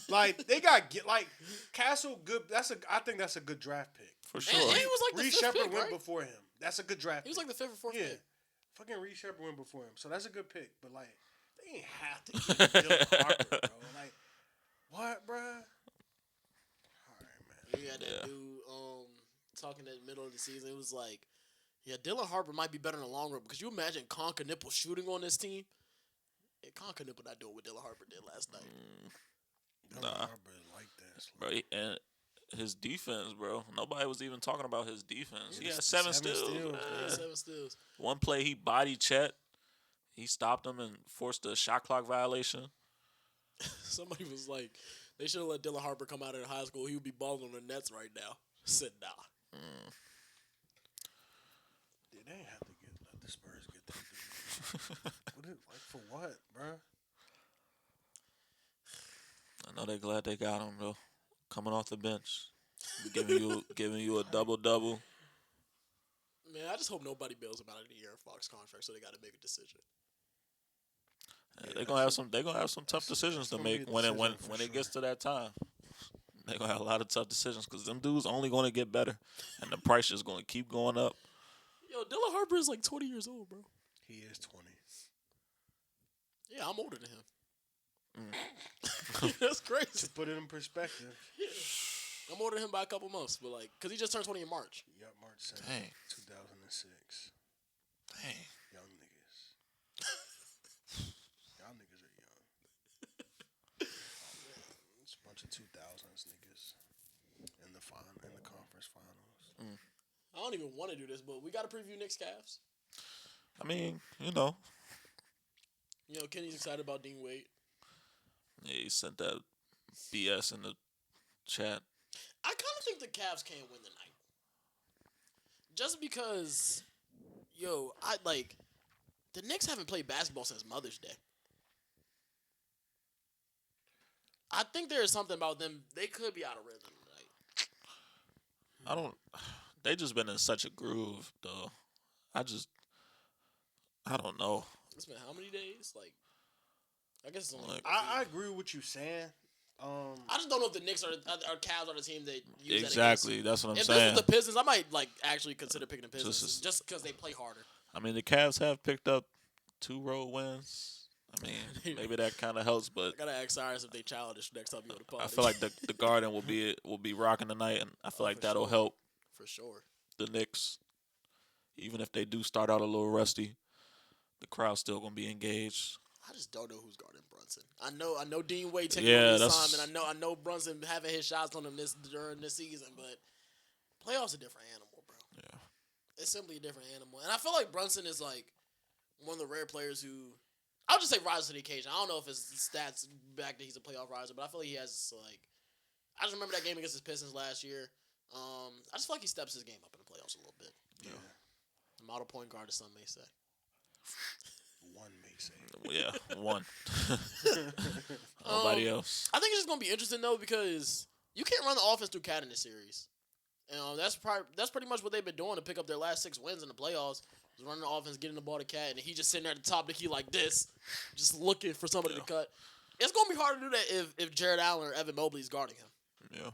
Like, they got like Castle. Good. I think that's a good draft pick. For And, sure. and he was like the Reed fifth Shepard pick, went right? before him. That's a good draft. He was pick. like the fifth or fourth Yeah. pick. Fucking Reed Shepard went before him, so that's a good pick. But like, they ain't have to get Dylan Harper, bro. Like, what, bro? All right, man. You had that dude talking in the middle of the season. It was like, yeah, Dylan Harper might be better in the long run because you imagine Conker Nipple shooting on this team. Yeah, Conker Nipple not doing what Dylan Harper did last night. Dylan Nah. Harper is like that. Bro, and his defense, bro. Nobody was even talking about his defense. He Yeah, had 7 7 steals. steals, Yeah. Yeah, 7 steals. One play, he bodied Chet. He stopped him and forced a shot clock violation. Somebody was like, they should have let Dylan Harper come out of high school. He would be balling on the Nets right now. I said, nah. Yeah, they ain't have to let the Spurs get that dude. Like, for what, bro? I know they're glad they got him, though. Coming off the bench. Giving you a double-double. Man, I just hope nobody bails him out of the Aaron Fox contract, so they got to make a decision. Yeah, they're gonna have some tough decisions to gonna be a make when decision for it sure. gets to that time. They're gonna have a lot of tough decisions because them dudes only gonna get better, and the price is gonna keep going up. Yo, Dylan Harper is like 20 years old, bro. He is 20. Yeah, I'm older than him. That's crazy. To put it in perspective, I'm older than him by a couple months, but like, cause he just turned 20 in March. yup, March 7th, Dang. 2006. Dang. Young niggas. Y'all niggas are young. It's a bunch of 2000s niggas in the conference finals. I don't even want to do this, but we got to preview Knicks Cavs. I mean, you know, Kenny's excited about Dean Wade. yeah, he sent that BS in the chat. I kind of think the Cavs can't win tonight. Just because, the Knicks haven't played basketball since Mother's Day. I think there is something about them. They could be out of rhythm tonight. They just been in such a groove, though. I don't know. It's been how many days? I guess it's only. I agree with what you saying. I just don't know if the Knicks or Cavs are the team that use Exactly, that's what I'm if saying. this was the Pistons, I might actually consider picking the Pistons Just just because they play harder. I mean, the Cavs have picked up 2 road wins. I mean, maybe that kind of helps, but I gotta ask Cyrus if they challenge next time you go to party. I feel like the Garden will be rocking tonight, and I feel like for that'll sure. help for sure. the Knicks. Even if they do start out a little rusty, the crowd's still gonna be engaged. I just don't know who's guarding Brunson. I know Dean Wade taking Yeah, over the that's- assignment. I know Brunson having his shots on him during this season, but playoffs a different animal, bro. Yeah. It's simply a different animal, and I feel like Brunson is like one of the rare players who I'll just say rises to the occasion. I don't know if his stats back that he's a playoff riser, but I feel like he has I just remember that game against the Pistons last year. I just feel like he steps his game up in the playoffs a little bit. Yeah. Model point guard, as some may say. One may say. Yeah, one. Nobody else. I think it's just gonna be interesting though because you can't run the offense through Cat in this series. That's pretty much what they've been doing to pick up their last 6 wins in the playoffs. Is running the offense, getting the ball to Cat, and he just sitting there at the top of the key like this, just looking for somebody to cut. It's gonna be hard to do that if Jared Allen or Evan Mobley is guarding him. Yeah.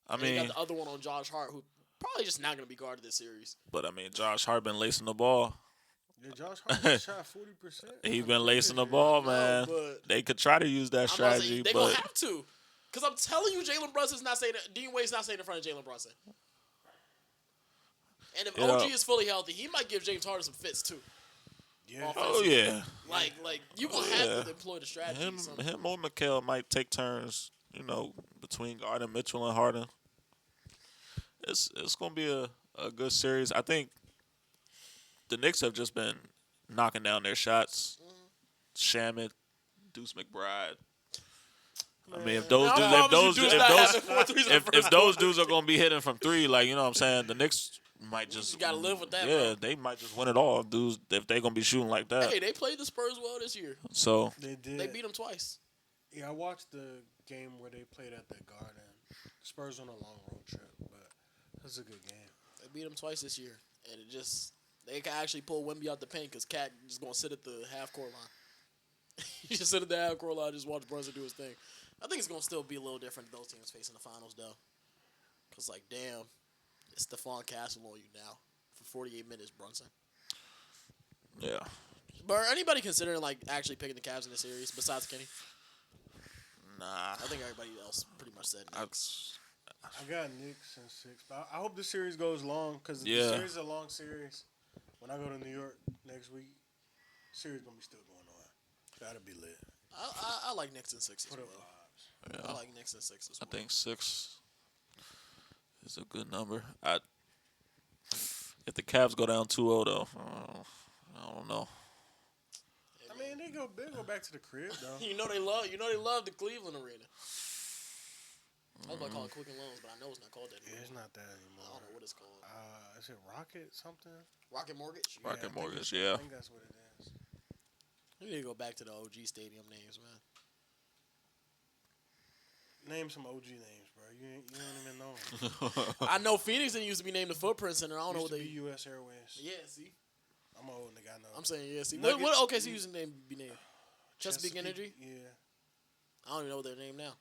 I And you mean, got the other one on Josh Hart, who probably just not gonna be guarded this series. but I mean, Josh Hart been lacing the ball. Yeah, Josh Hart shot 40%. He been lacing the ball, man. but They could try to use that strategy, They're but gonna have to, because I'm telling you, Jalen Brunson's not saying that. Dean Wade's not saying in front of Jalen Brunson. And if OG is fully healthy, he might give James Harden some fits too. Yeah. oh yeah, Like you gonna have to employ the strategy. him or Mikael might take turns, between guarding Mitchell and Harden. It's gonna be a good series. I think the Knicks have just been knocking down their shots. Shamit, Deuce McBride. I mean, if those dudes are gonna be hitting from 3, like, you know what I'm saying, the Knicks might just You gotta live with that, yeah, bro. they might just win it all, dudes, if they gonna be shooting like that. Hey, they played the Spurs well this year. So They did. They beat them twice. Yeah, I watched the game where they played at the Garden. Spurs on a long road trip, but it was a good game. They beat them twice this year, and they can actually pull Wemby out the paint because Cat just gonna sit at the half court line. He just sit at the half court line, just watch Brunson do his thing. I think it's gonna still be a little different those teams facing the finals though, because like damn, it's Stephon Castle on you now for 48 minutes, Brunson. yeah, But are anybody considering like actually picking the Cavs in the series besides Kenny? nah. I think everybody else pretty much said Knicks. I got Knicks in 6, but I hope the series goes long because Yeah. the series is a long series. When I go to New York next week, series gonna be still going on. That'll be lit. I like Knicks in 6 as For the well. vibes. Yeah. I like Knicks in 6 as I well. think 6 is a good number. If the Cavs go down 2-0 though, I don't know. I mean, they go back to the crib though. You know they love the Cleveland arena. I was about to call it Quicken Loans, but I know it's not called that Yeah, anymore. it's not that I anymore. don't know what it's called. Is it Rocket something? Rocket Mortgage? Yeah, I Rocket think Mortgage, it's- yeah. I think that's what it is. We need to go back to the OG stadium names, man. Name some OG names, bro. You don't even know 'em. I know Phoenix didn't used to be named the Footprint Center. I don't know Used what to they. be U.S. Airways. Yeah, see, I'm an old nigga. I know. I'm saying yeah. See, Nuggets- what OKC used to be named? Chesapeake Energy. Yeah. I don't even know what their name now.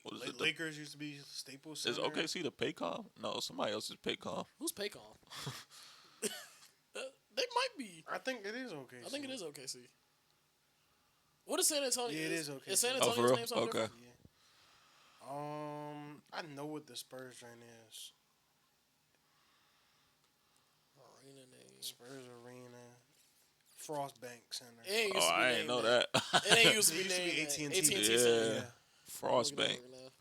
What is La- it? Lakers used to be Staples Is Center. OKC the Paycom? No, somebody else is Paycom. Who's Paycom? They might be. I think it is OKC. I think it is OKC. What is San Antonio? Yeah, it is OKC. Is San Oh, Antonio's for real? name something Okay. different? Yeah. I know what the Spurs joint is. Arena name. Spurs Arena, Frost Bank Center. It ain't Oh, used to be I named ain't know that. that. It ain't used to It be used to be named AT&T. AT&T Yeah. Center. Yeah. Frostbank. Look it over now.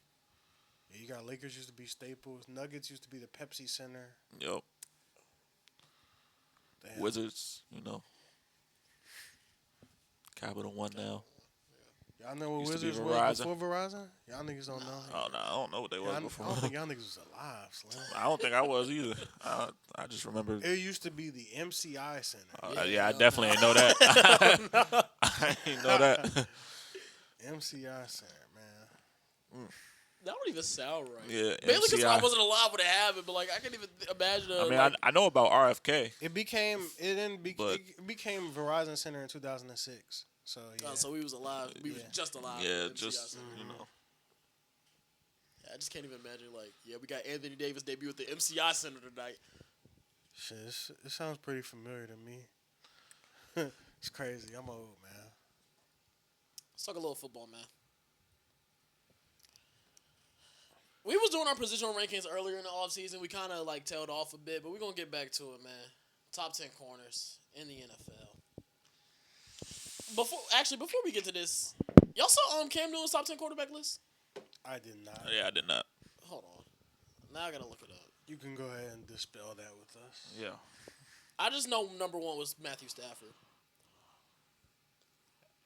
Yeah, you got Lakers used to be Staples. Nuggets used to be the Pepsi Center. Yep. Damn. Wizards, Capital One now. Y'all know what Used to be Wizards was Verizon. before Verizon? Y'all niggas don't know. Oh no, I don't know what they was I before. don't think y'all niggas was alive, Slim. I don't think I was either. I just remember. It used to be the MCI Center. Yeah, I definitely ain't know that. I ain't know that. MCI Center, man. That don't even sound right. Yeah, Mainly because I MCI. wasn't alive when it happened, but like I can't even imagine. I mean, like, I know about RFK. It became But- it became Verizon Center in 2006. So yeah. so we was alive. We was Yeah. just alive. Yeah, when MCI just Center. Mm-hmm. I just can't even imagine. Like, yeah, we got Anthony Davis debut at the MCI Center tonight. Shit, it sounds pretty familiar to me. It's crazy. I'm old, man. Let's talk a little football, man. We was doing our positional rankings earlier in the offseason. We kind of like tailed off a bit, but we're going to get back to it, man. Top 10 corners in the NFL. Before we get to this, y'all saw Cam Newton's top 10 quarterback list? I did not. Yeah, I did not. Hold on. Now I got to look it up. You can go ahead and dispel that with us. Yeah. I just know number one was Matthew Stafford.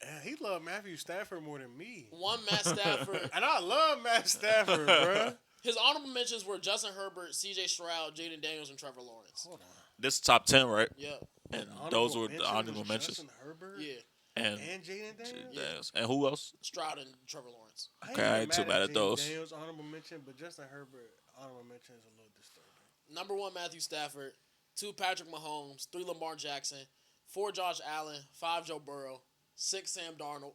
Yeah, he loved Matthew Stafford more than me. One, Matt Stafford. And I love Matt Stafford, bruh. His honorable mentions were Justin Herbert, C.J. Stroud, Jaden Daniels, and Trevor Lawrence. Hold on. This is top 10, right? Yeah. And Honorable those were the mention honorable was mentions. Justin Herbert Yeah. And and Jaden Daniels. Daniels. And who else? Stroud and Trevor Lawrence. Okay, I ain't too mad at Jaden those. Daniels honorable mention, but Justin Herbert honorable mention is a little disturbing. Number one, Matthew Stafford. 2, Patrick Mahomes. 3, Lamar Jackson. 4, Josh Allen. 5, Joe Burrow. 6, Sam Darnold.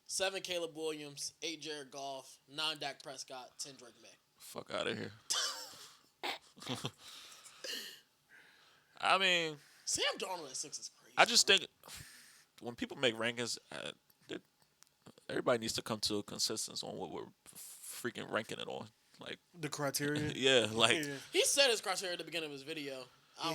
7, Caleb Williams. 8, Jared Goff. 9, Dak Prescott. 10, Drake May. Fuck out of here. I mean, Sam Darnold at 6 is crazy. I just think when people make rankings, everybody needs to come to a consensus on what we're freaking ranking it on. Like, The criteria. yeah, like, Yeah. He said his criteria at the beginning of his video.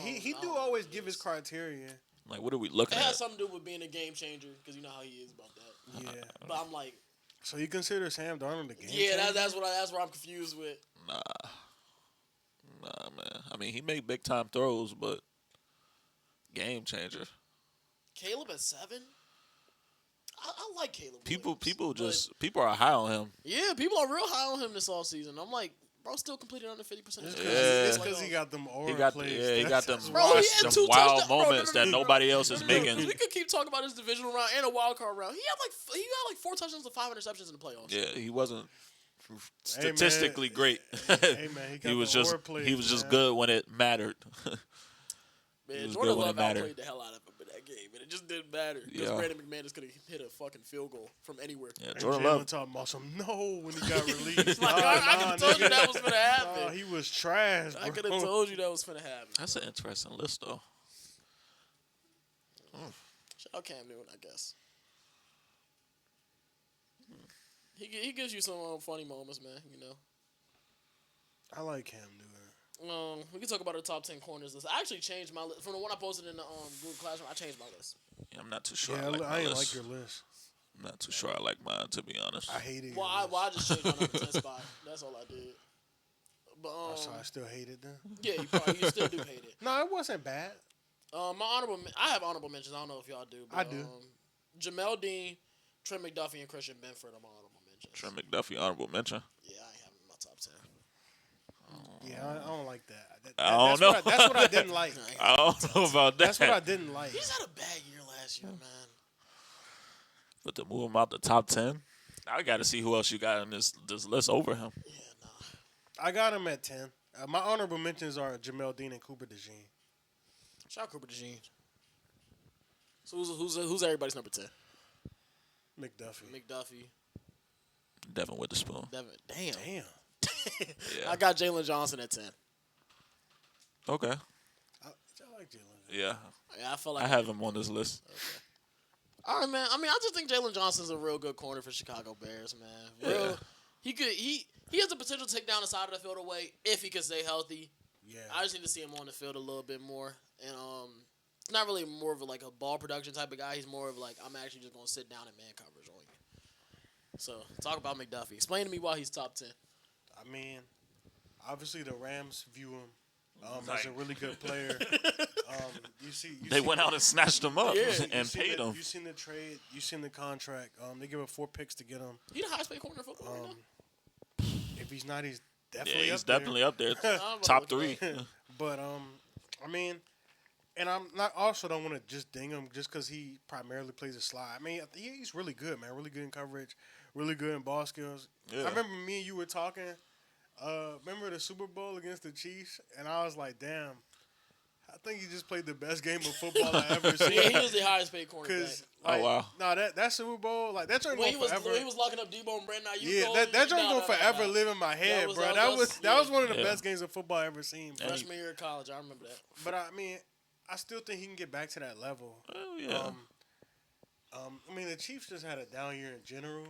He do always give his criteria. like, what are we looking It has at? something to do with being a game changer because you know how he is about that. Yeah. But I'm like, So you consider Sam Darnold the game? yeah, changer? that's what I'm confused with. Nah, man. I mean, he made big time throws, but game changer. Caleb at 7. I like Caleb. People Williams, but- are high on him. Yeah, people are real high on him this offseason. I'm like, Bro still completed under 50% of his It's Yeah. because he got them aura He got plays. he got them, That's Bro, why. he had them 2 wild touchdowns. Bro, moments that nobody else is making. We could keep talking about his divisional round and a wild card round. He had like 4 touchdowns and 5 interceptions in the playoffs. Yeah, he wasn't Hey, man. statistically great. Hey, man, he got he was the just aura plays, he was just man. good when it mattered. Man, was Jordan good when it Love mattered. outplayed the hell out of him in that game, and it just didn't matter because Yeah. Brandon McManus could have hit a fucking field goal from anywhere. Yeah, And Jordan Jalen Love. talking about some when he got released. Like, I could have told you that was gonna happen. Nah, he was trash, bro. I could have told you that was finna happen. That's an interesting list, though. Shout out Cam Newton, I guess. He gives you some funny moments, man. You know. I like Cam Newton. We can talk about the top 10 corners list. I actually changed my list from the one I posted in the Google Classroom. I changed my list. Yeah, I'm not too sure. Yeah, I like my I ain't list. like your list. I'm not too sure I like mine, to be honest. I hated Well, your list. I just changed my number 10 spot. That's all I did. But So I still hate it then. yeah, you still do hate it. No, it wasn't bad. I have honorable mentions. I don't know if y'all do. But, I do. Jamel Dean, Trent McDuffie, and Christian Benford are my honorable mentions. Trent McDuffy, honorable mention. Yeah, I ain't having my top 10. Yeah, I don't like that. I don't know. That's what I didn't like. I don't know about that. That's what I didn't like. He's had a bad year last year, man. But to move him out the top 10, I got to see who else you got in this list over him. Yeah, nah. I got him at 10. My honorable mentions are Jamel Dean and Cooper DeJean. Shout out Cooper DeJean. So who's everybody's number 10? McDuffie. McDuffie, Devin Witherspoon. Devin. Damn. Damn. Yeah. I got Jalen Johnson at 10. Okay. I like Jalen. Yeah. Yeah, I felt like I have him on this list. All right, man. I mean, I just think Jalen Johnson's a real good corner for Chicago Bears, man. Real. Yeah. He has the potential to take down the side of the field away if he could stay healthy. Yeah. I just need to see him on the field a little bit more. And not really more of a ball production type of guy. He's more of I'm actually just gonna sit down and man coverage on you. So talk about McDuffie. Explain to me why he's top 10. I mean, obviously the Rams view him as a really good player. They went out and snatched him up Yeah. and paid him. You seen the trade. You seen the contract. They give up 4 picks to get him. He the highest paid corner in football right now. If he's not, he's Yeah, definitely he's up there. definitely up there. I'm about to Top look it 3. up. But I mean, and I'm not also don't want to just ding him just because he primarily plays a slide. I mean, he's really good, man. Really good in coverage, really good in ball skills. Yeah. I remember me and you were talking. Remember the Super Bowl against the Chiefs, and I was like, damn. I think he just played the best game of football I ever seen. Yeah, he is the highest paid cornerback. Cause, Oh, wow. No, that Super Bowl, that joint When going forever. he was locking up Debo and Brandon Ayuk. Yeah, goal, that joint nah, gonna nah, forever nah. live in my head, was- bro. that That was- was yeah. one of the Yeah. best games of football I ever seen, bro. Freshman year of college, I remember that. But I mean, I still think he can get back to that level. Oh, yeah. I mean, the Chiefs just had a down year in general,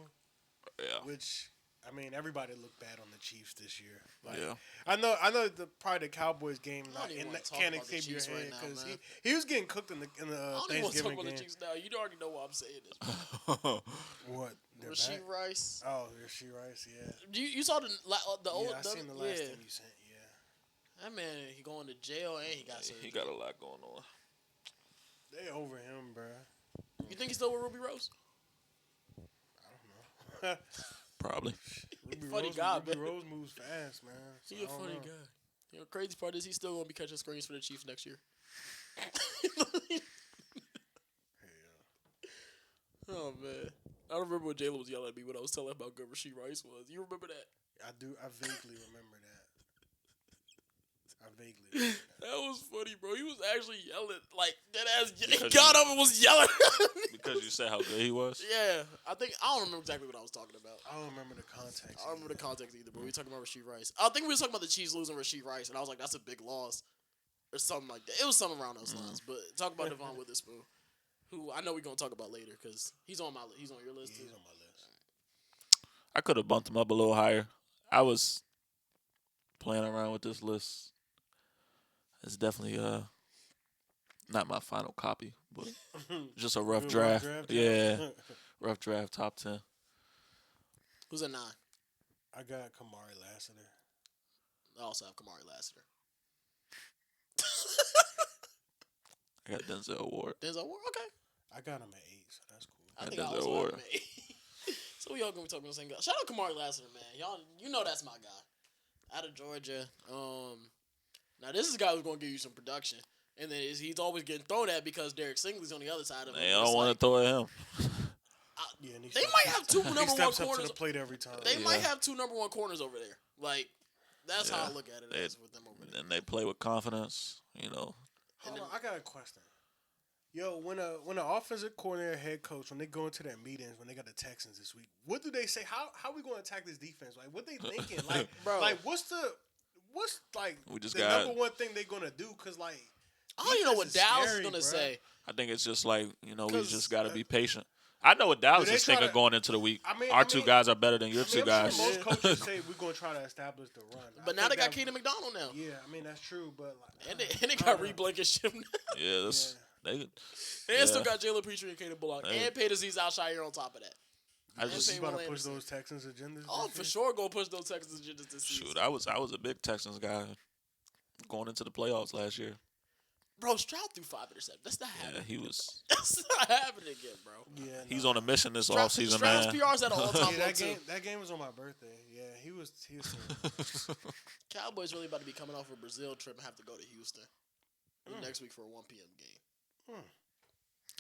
Yeah. which I mean, everybody looked bad on the Chiefs this year. Yeah. I know probably the Cowboys game I don't even wanna talk can't about the escape your Chiefs right head now, because man. he was getting cooked in the I don't even want to talk Thanksgiving about game. the Chiefs now. You already know why I'm saying this. What? They're Rasheed back? Rice. Oh, Rasheed Rice, yeah. You saw the old. Yeah, I seen the last yeah. thing you sent. Yeah, That man, he going to jail and he got surgery. He got a lot going on. they over him, bro. You think he's still with Ruby Rose? I don't know. Probably. Funny guy, Ruby man. Rose moves fast, man. So He I a don't funny know. guy. You know, crazy part is he's still gonna be catching screens for the Chiefs next year. Oh man, I remember when Jalen was yelling at me when I was telling him how good Rasheed Rice was. You remember that? I do. I vaguely remember that. I vaguely remember that. That was funny, bro. He was actually yelling like that ass. He Because got up and was yelling. Because you said how good he was? Yeah, I don't remember exactly what I was talking about. I don't remember the context. I don't remember the context either, but we were talking about Rasheed Rice. I think we were talking about the Chiefs losing Rasheed Rice, and I was like, that's a big loss. Or something like that. It was something around those lines. But talk about Devon Witherspoon, who I know we're going to talk about later because he's on he's on your list too. He's on my list. I could have bumped him up a little higher. I was playing around with this list. It's definitely not my final copy, but just a rough Good draft. draft, Yeah, rough draft, top 10. Who's at 9? I got Kamari Lassiter. I also have Kamari Lassiter. I got Denzel Ward. Denzel Ward? Okay. I got him at 8, so that's cool. I And think I Denzel also Ward. have him at 8. So we all going to be talking about the same guy. Shout out Kamari Lassiter, man. Y'all, you know that's my guy. out of Georgia. Now this is a guy who's going to give you some production, and then he's always getting thrown at because Derek Singley's on the other side of him. They But don't it's want like, to throw at him. Yeah, and they might have two he number one steps up to corners. the plate every time. They Yeah. might have two number one corners over there. Like that's how Yeah. I look at it They- as with them over there. And they play with confidence. Hold on, I got a question. Yo, when a offensive coordinator, head coach, when they go into their meetings, when they got the Texans this week, what do they say? How we going to attack this defense? Like, what they thinking? Like, Bro. like what's like We just the got- number one thing they gonna do? Cause like, I don't even know what defense is Dallas is scary, going to bruh. say. I think it's just like, we 'Cause, just got to be patient. I know what Dallas they is try thinking to- going into the week. I mean- Our I two mean- guys are better than your two I'm guys. sure most coaches say we're gonna try to establish the run. I But now think they got that- Keenan McDonald now, Yeah, I mean that's true, but like, and they I got don't know. Reed Blankenship. Yeah, that's, they. And Yeah. still got Jalen Petrie and Kaden Bullock, Hey. and Pay Aziz Al-Shire on top of that. I And just Pay You about Will to push Anderson. those Texans agendas? Oh, this for year? sure, go push those Texans agendas this season. shoot. I was a big Texans guy going into the playoffs last year. Bro, Stroud threw 5 interceptions. That's not Yeah, happening. he was. That's not happening again, bro. Yeah, He's no. on a mission this Stroud- offseason, Stroud's man. PR's at an all-time Yeah, low, that too. game was on my birthday. Yeah, he was Cowboys really about to be coming off a Brazil trip and have to go to Houston next week for a 1 p.m. game.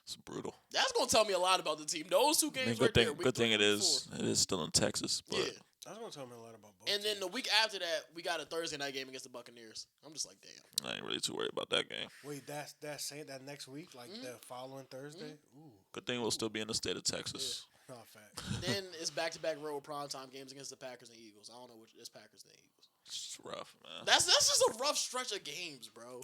It's brutal. That's going to tell me a lot about the team. Those two I mean, games good right thing. there. week Good thing three, it week is. four. It is still in Texas, but Yeah. That's gonna tell me a lot about both. And then the teams. week after that, we got a Thursday night game against the Buccaneers. I'm just like, damn. I ain't really too worried about that game. Wait, that's saying that next week, like the following Thursday. Ooh, Good thing we'll still be in the state of Texas. not fact. Then it's back-to-back road primetime games against the Packers and Eagles. I don't know which it's Packers and Eagles. It's rough, man. That's just a rough stretch of games, bro.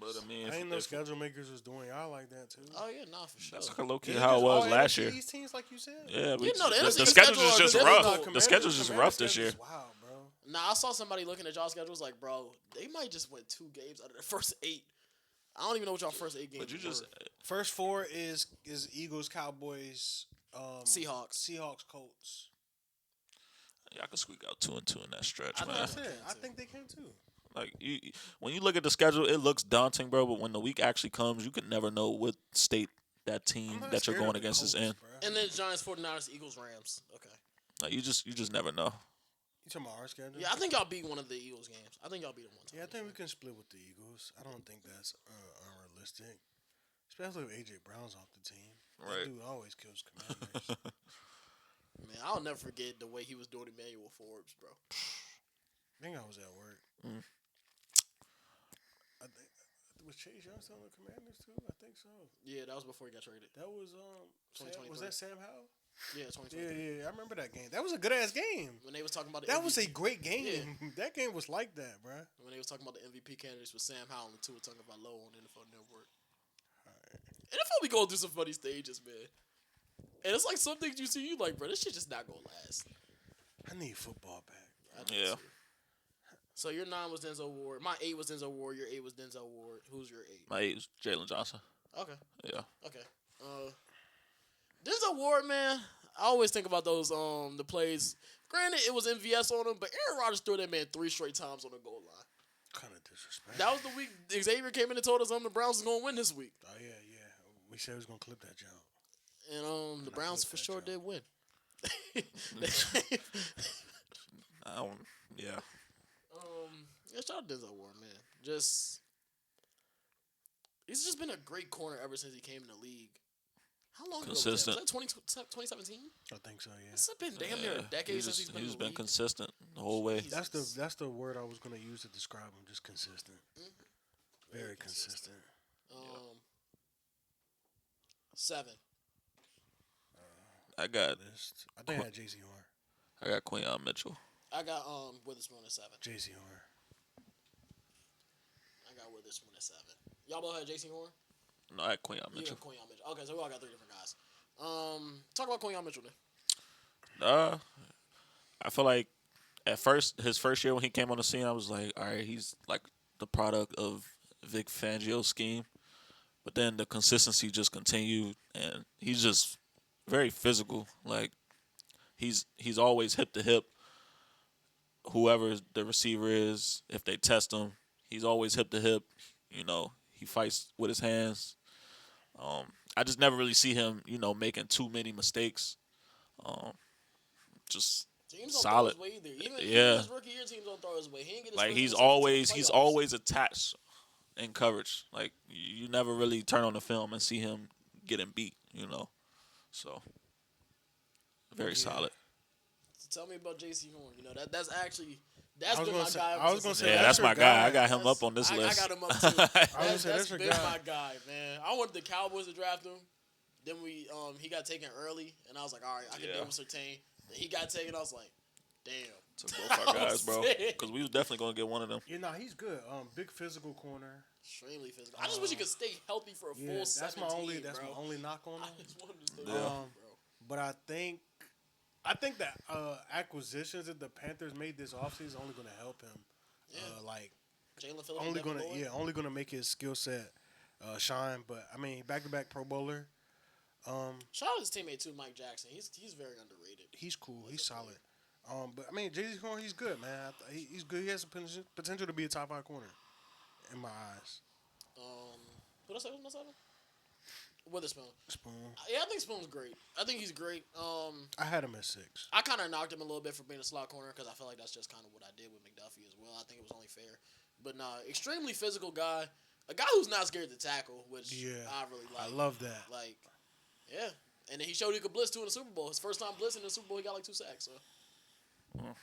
But I mean, I didn't know schedule makers was doing y'all like that too. Oh yeah, nah, for sure. that's kind of low key Isn't how it this was all last NFC year. East teams, like you said. Yeah, You know, the the NFC schedule's schedule just are rough. difficult. The schedule's just rough this year. Wow, bro. Nah, I saw somebody looking at y'all's schedules like, bro, they might just win 2 games out of their first 8. I don't even know what y'all first 8 games. But you just were. First 4 is Eagles, Cowboys, Seahawks. Colts. y'all can squeak out 2-2 in that stretch, I know man. That's Yeah. it. I think they can too. Like when you look at the schedule, it looks daunting, bro. But when the week actually comes, you can never know what state that team I'm not that you're scared going of the against is Colts, in. bruh. And then Giants, 49ers, Eagles, Rams. Okay. Like you just never know. You talking about our schedule? Yeah, I think y'all beat one of the Eagles games. I think y'all beat them one time. Yeah, I think we can split with the Eagles. I don't think that's unrealistic, especially if AJ Brown's off the team. Right. That dude always kills Commanders. Man, I'll never forget the way he was doing Emmanuel Forbes, bro. I think I was at work. Mm. I think was Chase Young still on the Commanders too? I think so. Yeah, that was before he got traded. That was was 2023. that Sam Howell? Yeah, Yeah, 2023. yeah, I remember that game. That was a good ass game. When they was talking about the That was a MVP great game. That game was like that, bruh. when they was talking about the MVP candidates with Sam Howell and Tua talking about low on NFL Network. NFL be going through some funny stages, man. And it's like some things you see, you like, bro, this shit just not gonna last. I need football back. I think Yeah. so. So your 9 was Denzel Ward. My 8 was Denzel Ward. Your 8 was Denzel Ward. Who's your 8? My 8 is Jalen Johnson. Okay. Yeah. Okay. Denzel Ward, man. I always think about those the plays. Granted, it was MVS on him, but Aaron Rodgers threw that man 3 straight times on the goal line. Kind of disrespect. That was the week Xavier came in and told us the Browns was gonna win this week, Oh yeah, yeah. We said we was gonna clip that jump. and the Browns for that sure joke. did win. I don't. Yeah. Yeah, shout out to Denzel Ward, man. He's just been a great corner ever since he came in the league. How long ago was that? Was Consistent. that 2017? I think so. Yeah. It's been damn near a decade since he's been in the been league. consistent the whole way. Jesus. That's the word I was gonna use to describe him. Just consistent. Very consistent. 7. I got I think I had J.C. Horn. I got Quinyon Mitchell. I got Witherspoon at 7. J.C. Horn. I got Witherspoon at 7. Y'all both had J.C. Horn? No, I had Quinyon You Mitchell. got Quinyon Mitchell. Okay, so we all got 3 different guys. Talk about Quinyon Mitchell then. I feel like at first, his first year when he came on the scene, I was like, all right, he's like the product of Vic Fangio's scheme. But then the consistency just continued, and he's just very physical. Like he's always hip to hip. Whoever the receiver is, if they test him, he's always hip to hip. You know, he fights with his hands. I just never really see him, making too many mistakes. Just Teams don't solid. throw his way either. Even Yeah. his rookie year, teams don't throw his way. He didn't get his Like first he's interception always until the playoffs. attached in coverage. Like you never really turn on the film and see him getting beat. So very solid. So tell me about J.C. Horn. That's I was been gonna my say- guy. I was gonna say Yeah, that's your my guy. I guy. got him up on this I list. got him up too. I was gonna say, That's that's your been guy. my guy, man. I wanted the Cowboys to draft him. Then he got taken early, and I was like, all right, I can deal with Surtain. Then he got taken. I was like, damn. Took both our guys, bro. Because we was definitely gonna get one of them. He's good. Big physical corner. Extremely physical. I just wish he could stay healthy for a full That's 17, my only. bro. That's my only knock on I him. just want him to stay Yeah. healthy, bro. But I think that acquisitions that the Panthers made this offseason is only going to help him. Yeah. Jalen Phillips. Only gonna make his skill set shine. But I mean, back-to-back Pro Bowler. Shout out his teammate too, Mike Jackson. He's very underrated. He's cool. He's solid. But I mean, J.C. Horn, he's good, man. He's good. He has the potential to be a top 5 corner, in my eyes. What else was my seven? Witherspoon. Spoon. Yeah, I think Spoon's great. I think he's great. I had him at 6. I kind of knocked him a little bit for being a slot corner because I feel like that's just kind of what I did with McDuffie as well. I think it was only fair. But nah, extremely physical guy. A guy who's not scared to tackle, which I really like. I love that. Like, yeah. And then he showed he could blitz too in the Super Bowl. His first time blitzing in the Super Bowl, he got like 2 sacks. So, hey, man.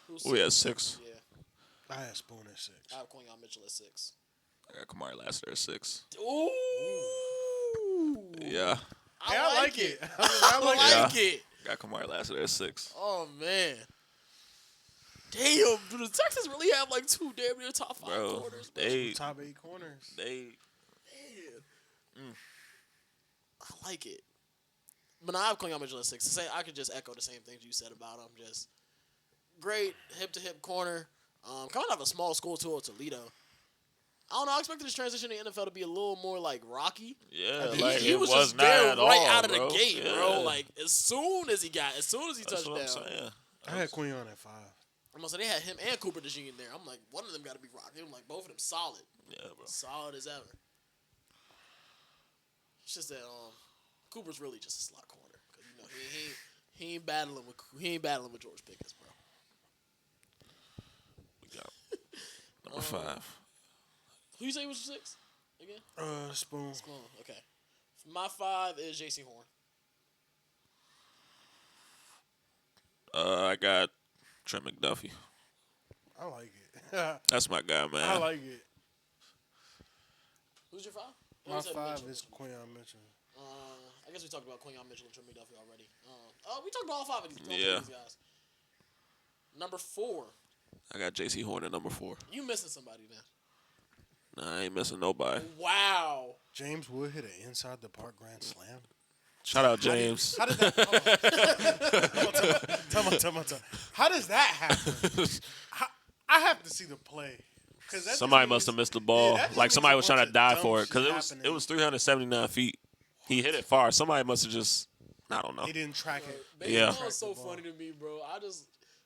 Who's We had 6. Yeah, I had Spoon at 6. I have Quinyon Mitchell at 6. I got Kamari Lassiter at 6. Ooh. Yeah. I like it. I like it. Got Kamari Lassiter at 6. Oh man. Damn, do the Texans really have like 2 damn near top 5 Bro, corners? Bro? they Top 8 corners. Damn. I like it. But I have Quinyon Mitchell at 6. I could just echo the same things you said about him. Just great hip-to-hip corner. Coming out of a small school too at Toledo. I don't know. I expected his transition to the NFL to be a little more like rocky. Yeah, He was just not there at right all, out of bro. the gate, Yeah. bro. Like as soon as he touched That's what I'm down. saying. I had Quinyon at 5. I'm gonna say they had him and Cooper DeJean in there. I'm like, one of them got to be rocky. I'm like, both of them solid, Yeah, bro. solid as ever. It's just that Cooper's really just a slot corner because he ain't battling with George Pickens, bro. We got number 5. Who you say was your 6 again? Spoon. Spoon. Okay. My 5 is J.C. Horn. I got Trent McDuffie. I like it. That's my guy, man. I like it. Who's your 5? My 5 is Quinyon Mitchell. I guess we talked about Quinyon Mitchell and Trent McDuffie already. We talked about all 5 of these, Yeah. these guys. Number 4. I got J.C. Horn at number 4. You missing somebody then? Nah, I ain't missing nobody. Wow. James Wood hit an inside the park grand slam. Shout out James. How did that? Tell me. How does that happen? I have to see the play. Somebody must have missed the ball. that just Like means somebody a was trying bunch to of die dumb for it shit because happening. it was 379 feet. He hit it far. Somebody must have just I don't know. He didn't track it. Baseball Yeah. is so funny to me, bro.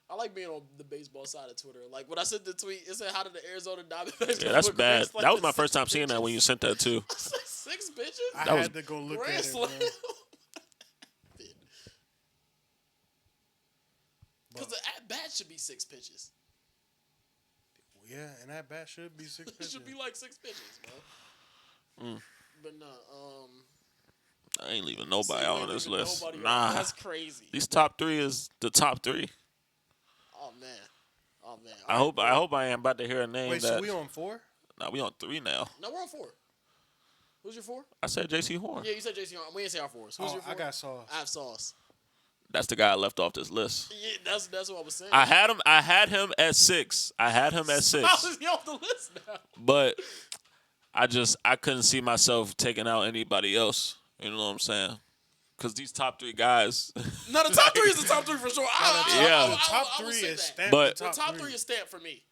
I like being on the baseball side of Twitter. Like when I sent the tweet, it said, "How did the Arizona Diamondbacks?" Yeah, that's win bad. Grand Slam That was my in first 6 time seeing that when you sent that too. pitches?" 6 pitches. I That was had to go look Grand at it, Slam. bro. Because the at bat should be 6 pitches. Yeah, and that bat should be 6 It pitches. should be like 6 pitches, bro. But no, I ain't leaving nobody so you out ain't on this leaving list. nobody out. Nah, That's crazy. these top 3 is the top 3. Oh man. I hope I am about to hear a name Wait, that. so we on 4? Nah, we on 3 now. No, we're on 4. Who's your 4? I said J.C. Horn. Yeah, you said Jason. We didn't say our 4s. Who's your 4? I got Sauce. I have Sauce. That's the guy I left off this list. Yeah, that's what I was saying. I had him at 6. How is he off the list now? But I couldn't see myself taking out anybody else. You know what I'm saying? Because these top 3 guys. No, the top 3 is the top 3 for sure. The top I will 3 say is that. stamped. But- The top 3 is stamped for me.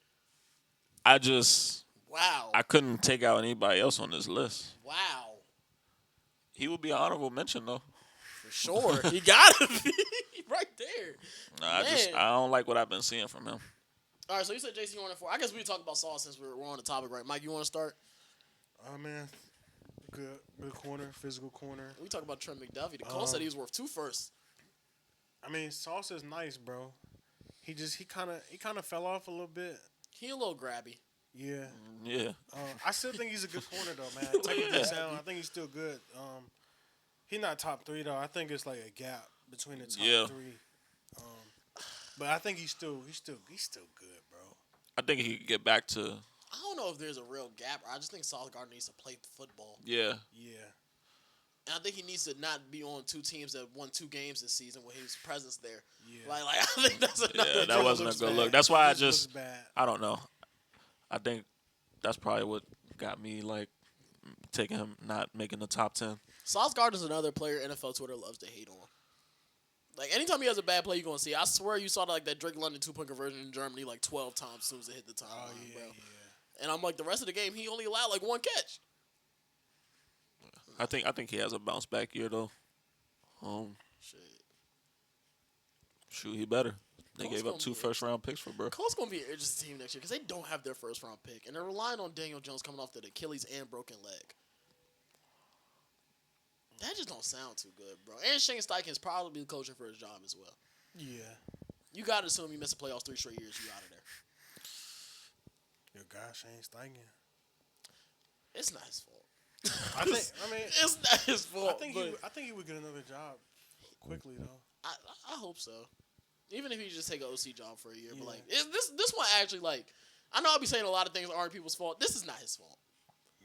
Wow. I couldn't take out anybody else on this list. Wow. He would be an honorable mention though. For sure. He gotta be right there. Nah, Man. I don't like what I've been seeing from him. All right, so you said JC Horn at 4. I guess we can talk about Sauce since we're on the topic, right? Mike, you want to start? Oh, man. Good corner, physical corner. We talk about Trent McDuffie. The call said he was worth 2 firsts. I mean, Sauce is nice, bro. He kind of fell off a little bit. He a little grabby. Yeah. Yeah. I still think he's a good corner though, man. Oh, Technically yeah. sound. I think he's still good. He's not top three though. I think it's like a gap between the top Yeah. three. But I think he's still good, bro. I think he could get back to. I don't know if there's a real gap. I just think Sauce Gardner needs to play football. Yeah. Yeah. And I think he needs to not be on two teams that won 2 games this season with his presence there. Yeah. Like I think that's another. Yeah, that wasn't a looks good bad. look. That's why I It just. looks bad. I don't know. I think that's probably what got me like taking him not making the top 10. Sauce Gardner's another player NFL Twitter loves to hate on. Like anytime he has a bad play, you're gonna see. I swear you saw like that Drake London 2-point conversion in Germany like 12 times as soon as it hit the timeline, Oh yeah, bro. yeah. And I'm like, the rest of the game, he only allowed like 1 catch. I think he has a bounce back year though. Shit. Shoot, he better. They Colts gave up gonna 2 be first-round picks for bro. Colts gonna be an interesting team next year because they don't have their first round pick, and they're relying on Daniel Jones coming off the Achilles and broken leg. That just don't sound too good, bro. And Shane Steichen's probably coaching for his job as well. Yeah. You gotta assume you miss the playoffs 3 straight years, you out of there. Your guy Shane Steichen. It's not his fault. I mean, It's not his fault. I think he would get another job quickly though. I hope so. Even if he just take an OC job for a year, but Yeah. like this one actually like I know I'll be saying a lot of things aren't people's fault. This is not his fault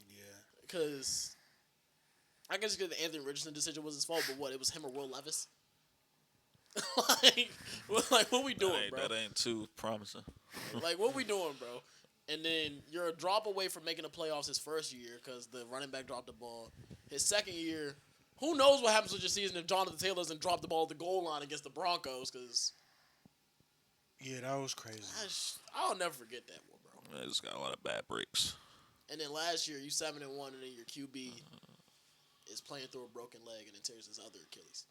Yeah. because I guess because the Anthony Richardson decision was his fault, but what it was him or Will Levis. like what we doing, bro? That ain't too promising. Like what we doing, bro? And then you're a drop away from making the playoffs his first year because the running back dropped the ball. His second year, who knows what happens with your season if Jonathan Taylor doesn't drop the ball at the goal line against the Broncos? Because Yeah, that was crazy. I'll never forget that one, bro. They just got a lot of bad breaks. And then last year, you 7-1, and then your QB is playing through a broken leg and then tears his other Achilles.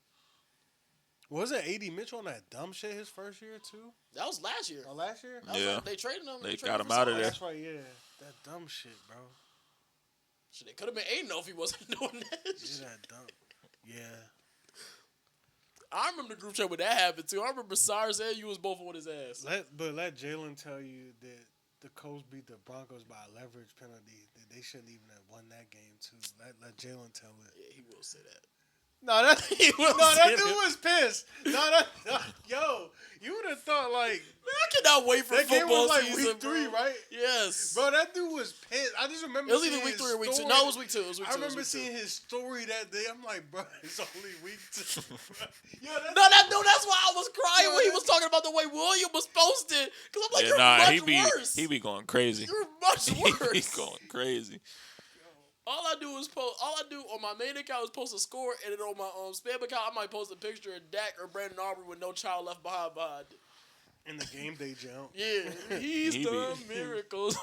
Wasn't AD Mitchell on that dumb shit his first year too? That was last year. Oh, last year? That was Yeah. like, they traded him. They traded got him for out of Sauce. there. That's right, yeah. That dumb shit, bro. Shit, they could have been 8-0 if he wasn't doing that. Yeah, shit. that dumb. Yeah. I remember the group chat when that happened too. I remember Cyrus and you was both on his ass. Let Jalen tell you that the Colts beat the Broncos by a leverage penalty. That they shouldn't even have won that game too. Let Jalen tell it. Yeah, he will say that. No, that say dude that. was pissed. Yo, you would have thought like Man, I cannot wait for that game football was like season, week 3, bro. right? Yes. Bro, that dude was pissed. I just remember. It was seeing either week his 3 or week 2. story. No, it was week 2. It was week 2. I It was remember week 2. seeing his story that day. I'm like, bro, it's only week 2. Yo, That's why I was crying Yo, when he that- was talking about the way William was posted. Because I'm like, Yeah, you're much worse. he be going crazy. You're much He be worse. going crazy. All I do on my main account is post a score, and then on my spam account, I might post a picture of Dak or Brandon Aubrey with no child left behind. in the game day jump. Yeah, he's He done be- miracles.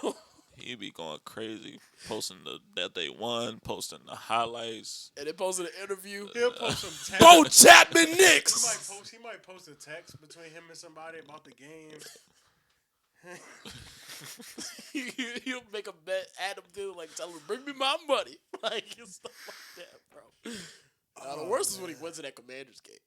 He be going crazy, posting that they won, posting the highlights. And then posted an interview. He'll post some text. Bo Chapman He Knicks. might post a text between him and somebody about the game. He'll make a bet, add him to like tell him bring me my money, like and stuff like that, bro. The worst is when he went to that Commanders game,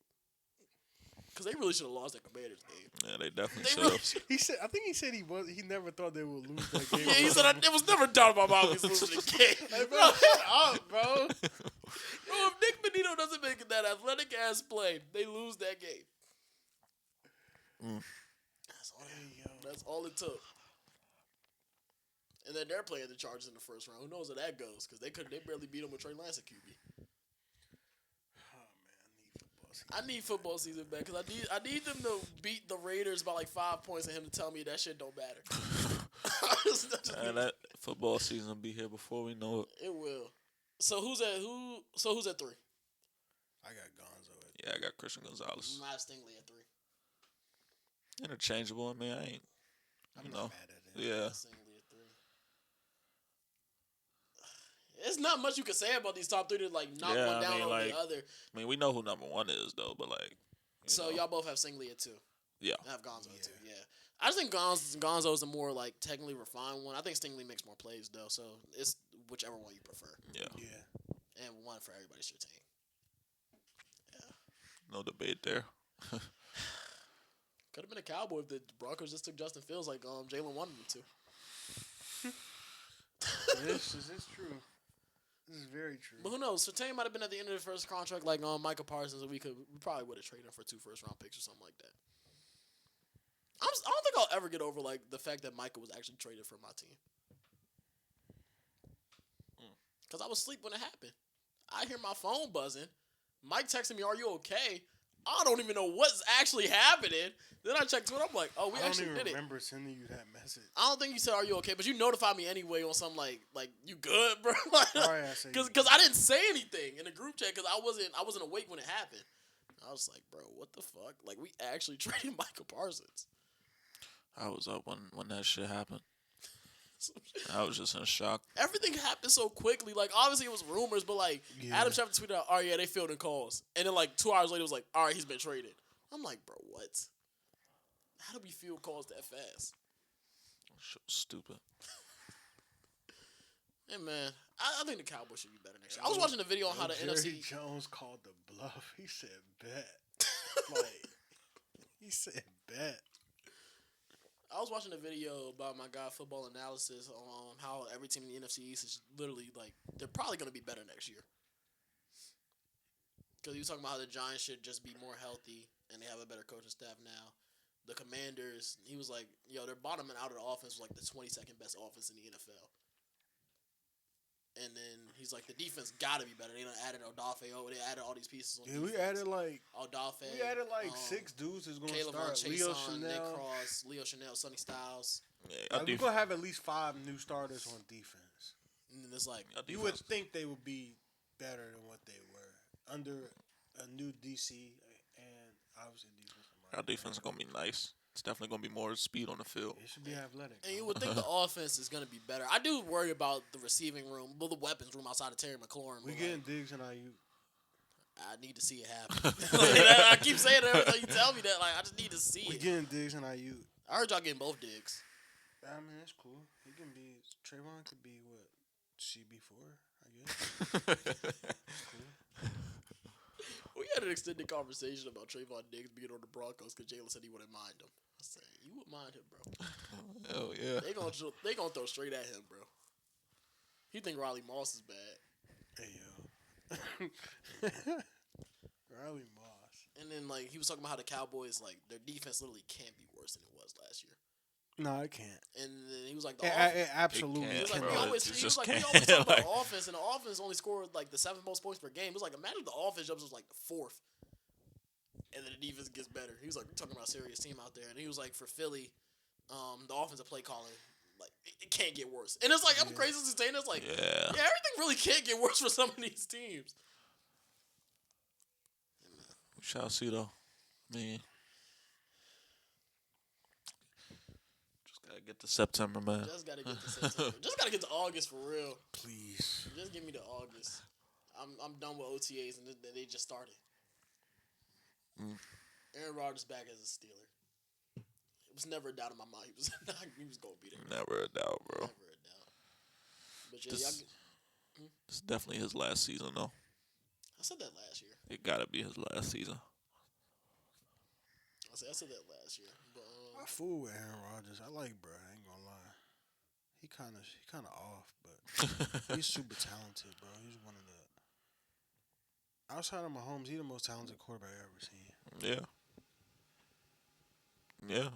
because they really should have lost that Commanders game. Yeah, they definitely They should really have. should. He said, I think he said he never thought they would lose that game. Yeah, he said it was never doubt about Bobby's losing the game. Hey, bro, shut up, bro. Bro, if Nick Benito doesn't make that athletic ass play, they lose that game. That's all it took. And then they're playing the Chargers in the first round. Who knows how that goes? Because they barely beat them with Trey Lance at QB. I need football season back because I need them to beat the Raiders by like 5 points and him to tell me that shit don't matter. And that football season will be here before we know it. It will. So who's at 3? I got Gonzo at Yeah, I got Christian Gonzalez. I have Stingley at 3. Interchangeable. I mean, I ain't. I'm No. not mad at him. Yeah. Stingley at 3. It's not much you can say about these top 3 to like knock Yeah, one I down mean, over like, the other. I mean, we know who number 1 is though, but like. So y'all both have Stingley at 2. Yeah. I have Gonzo at 2. Yeah. I just think Gonzo's the more like technically refined one. I think Stingley makes more plays though, so it's whichever one you prefer. Yeah. And one for everybody's your team. No debate there. Could have been a Cowboy if the Broncos just took Justin Fields like Jalen wanted them to. This is true. This is very true. But who knows? Surtain might have been at the end of the first contract like Micah Parsons, and we probably would have traded him for 2 first-round picks or something like that. I don't think I'll ever get over like the fact that Micah was actually traded for my team. Because I was asleep when it happened. I hear my phone buzzing. Mike texting me, "Are you okay?" I don't even know what's actually happening. Then I check Twitter. I'm like, "Oh, we actually did it." I don't even remember sending you that message. I don't think you said, "Are you okay?" But you notified me anyway on something like you good, bro? Like, Sorry, I said because I didn't say anything in the group chat because I wasn't awake when it happened. I was like, "Bro, what the fuck?" Like, we actually traded Micah Parsons. I was up when that shit happened. I was just in shock. Everything happened so quickly. Like, obviously it was rumors, but like Adam Schefter tweeted out, "Oh yeah, they fielding calls," and then like 2 hours later it was like, "All right, he's been traded." I'm like, bro, what? How do we field calls that fast? Shit was stupid. Hey man, I think the Cowboys should be better next year. I was watching a video on how the Jerry NFC. Jones called the bluff. He said bet. Like he said bet. I was watching a video about my guy Football Analysis on how every team in the NFC East is literally like they're probably going to be better next year. Because he was talking about how the Giants should just be more healthy and they have a better coaching staff now. The Commanders, he was like, yo, they're bottoming out of the offense was like the 22nd best offense in the NFL. And then he's like, the defense got to be better. They done added Odafe. They added all these pieces. Yeah, we added like Odafe. We added like 6 dudes who's gonna Caleb start. Leo Chason, Nick Chanel. Cross, Leo Chanel, Sonny Styles. Yeah, We're gonna have at least 5 new starters on defense. And then it's like You would think they would be better than what they were under a new DC and obviously defense. our defense is gonna be nice. It's definitely gonna be more speed on the field. It should be athletic. And you would think the offense is going to be better. I do worry about the receiving room, well, the weapons room outside of Terry McLaurin. We getting Diggs and IU. I need to see it happen. I keep saying it every time you tell me that. Like, I just need to see We it. getting Diggs and IU. I heard y'all getting both digs. I mean, that's cool. He can be Trayvon could be what CB4, I guess. Cool. We had an extended conversation about Trayvon Diggs being on the Broncos because Jalen said he wouldn't mind him. I said, you would mind him, bro. Hell yeah. They gonna throw straight at him, bro. He think Riley Moss is bad. Hey yo, Riley Moss. And then like he was talking about how the Cowboys like their defense literally can't be worse than it was last year. No, it can't. And then he was like, It absolutely It he was like, can't, we bro. always, It he just was like, we can't. always talk about Like- the offense, and the offense only scored like the 7th most points per game. It was like, imagine if the offense jumps was like the 4th, and then the defense gets better. He was like, we're talking about a serious team out there, and he was like, for Philly, the offensive play calling, like it can't get worse. And it's like I'm crazy to say this, like Yeah. everything really can't get worse for some of these teams. We shall see though. Man. Just gotta get to September, man. Just gotta get to September. Just gotta get to August for real. Please. Just give me to August. I'm done with OTAs, and they just started. Aaron Rodgers back as a Steeler. It was never a doubt in my mind. He was gonna be there. Never a doubt, bro. Never a doubt. But yeah, This is definitely his last season, though. I said that last year. It gotta be his last season. I said that last year. But I fool with Aaron Rodgers. I like bro. I ain't gonna lie. He kind of off, but he's super talented, bro. He's one of the outside of Mahomes. He's the most talented quarterback I've ever seen. Yeah. Yeah.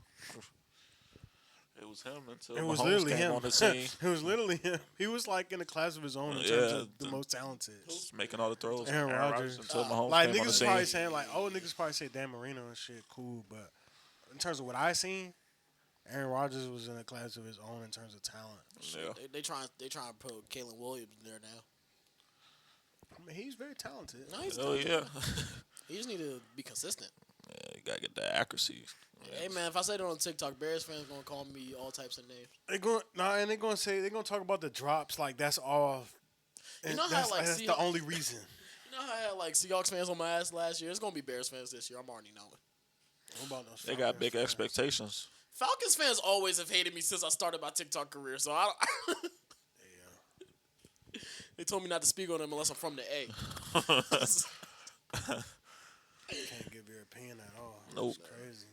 It was him until It was Mahomes literally came him. on the scene. It was literally him. He was like in a class of his own in terms of the most talented. Just making all the throws. Aaron Rodgers. until Mahomes Like came on the niggas scene. probably saying like, oh, niggas probably say Dan Marino and shit, cool, but in terms of what I seen, Aaron Rodgers was in a class of his own in terms of talent. Yeah. they trying to put Kalen Williams there now. I mean, he's very talented. No, he's Oh not. yeah. He just need to be consistent. Yeah, you gotta get that accuracy. Hey man, if I say that on TikTok, Bears fans gonna call me all types of names. And they're gonna talk about the drops like that's all. You know how, that's, like, that's the only reason. You know how I had like Seahawks fans on my ass last year? It's gonna be Bears fans this year. I'm already knowing. What about those They got Falcons big fans? expectations. Falcons fans always have hated me since I started my TikTok career, so I don't Yeah. they told me not to speak on them unless I'm from the A. Can't give your opinion at all. Nope. It's crazy.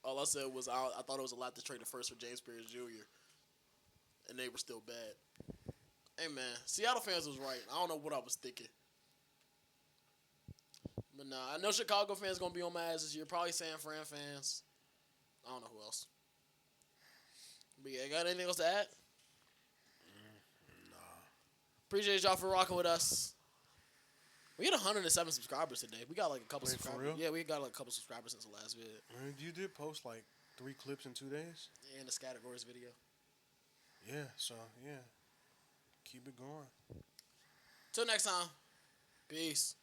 All I said was I thought it was a lot to trade the first for James Spears Jr. and they were still bad. Hey man, Seattle fans was right. I don't know what I was thinking. But nah, I know Chicago fans gonna be on my ass this year. Probably San Fran fans. I don't know who else. But yeah, got anything else to add? Nah. Appreciate y'all for rocking with us. We had 107 subscribers today. We got like a couple Wait, for subscribers. real? Yeah, we got like a couple subscribers since the last vid. You did post like 3 clips in 2 days. And the categories video. Yeah. So yeah, keep it going. Till next time. Peace.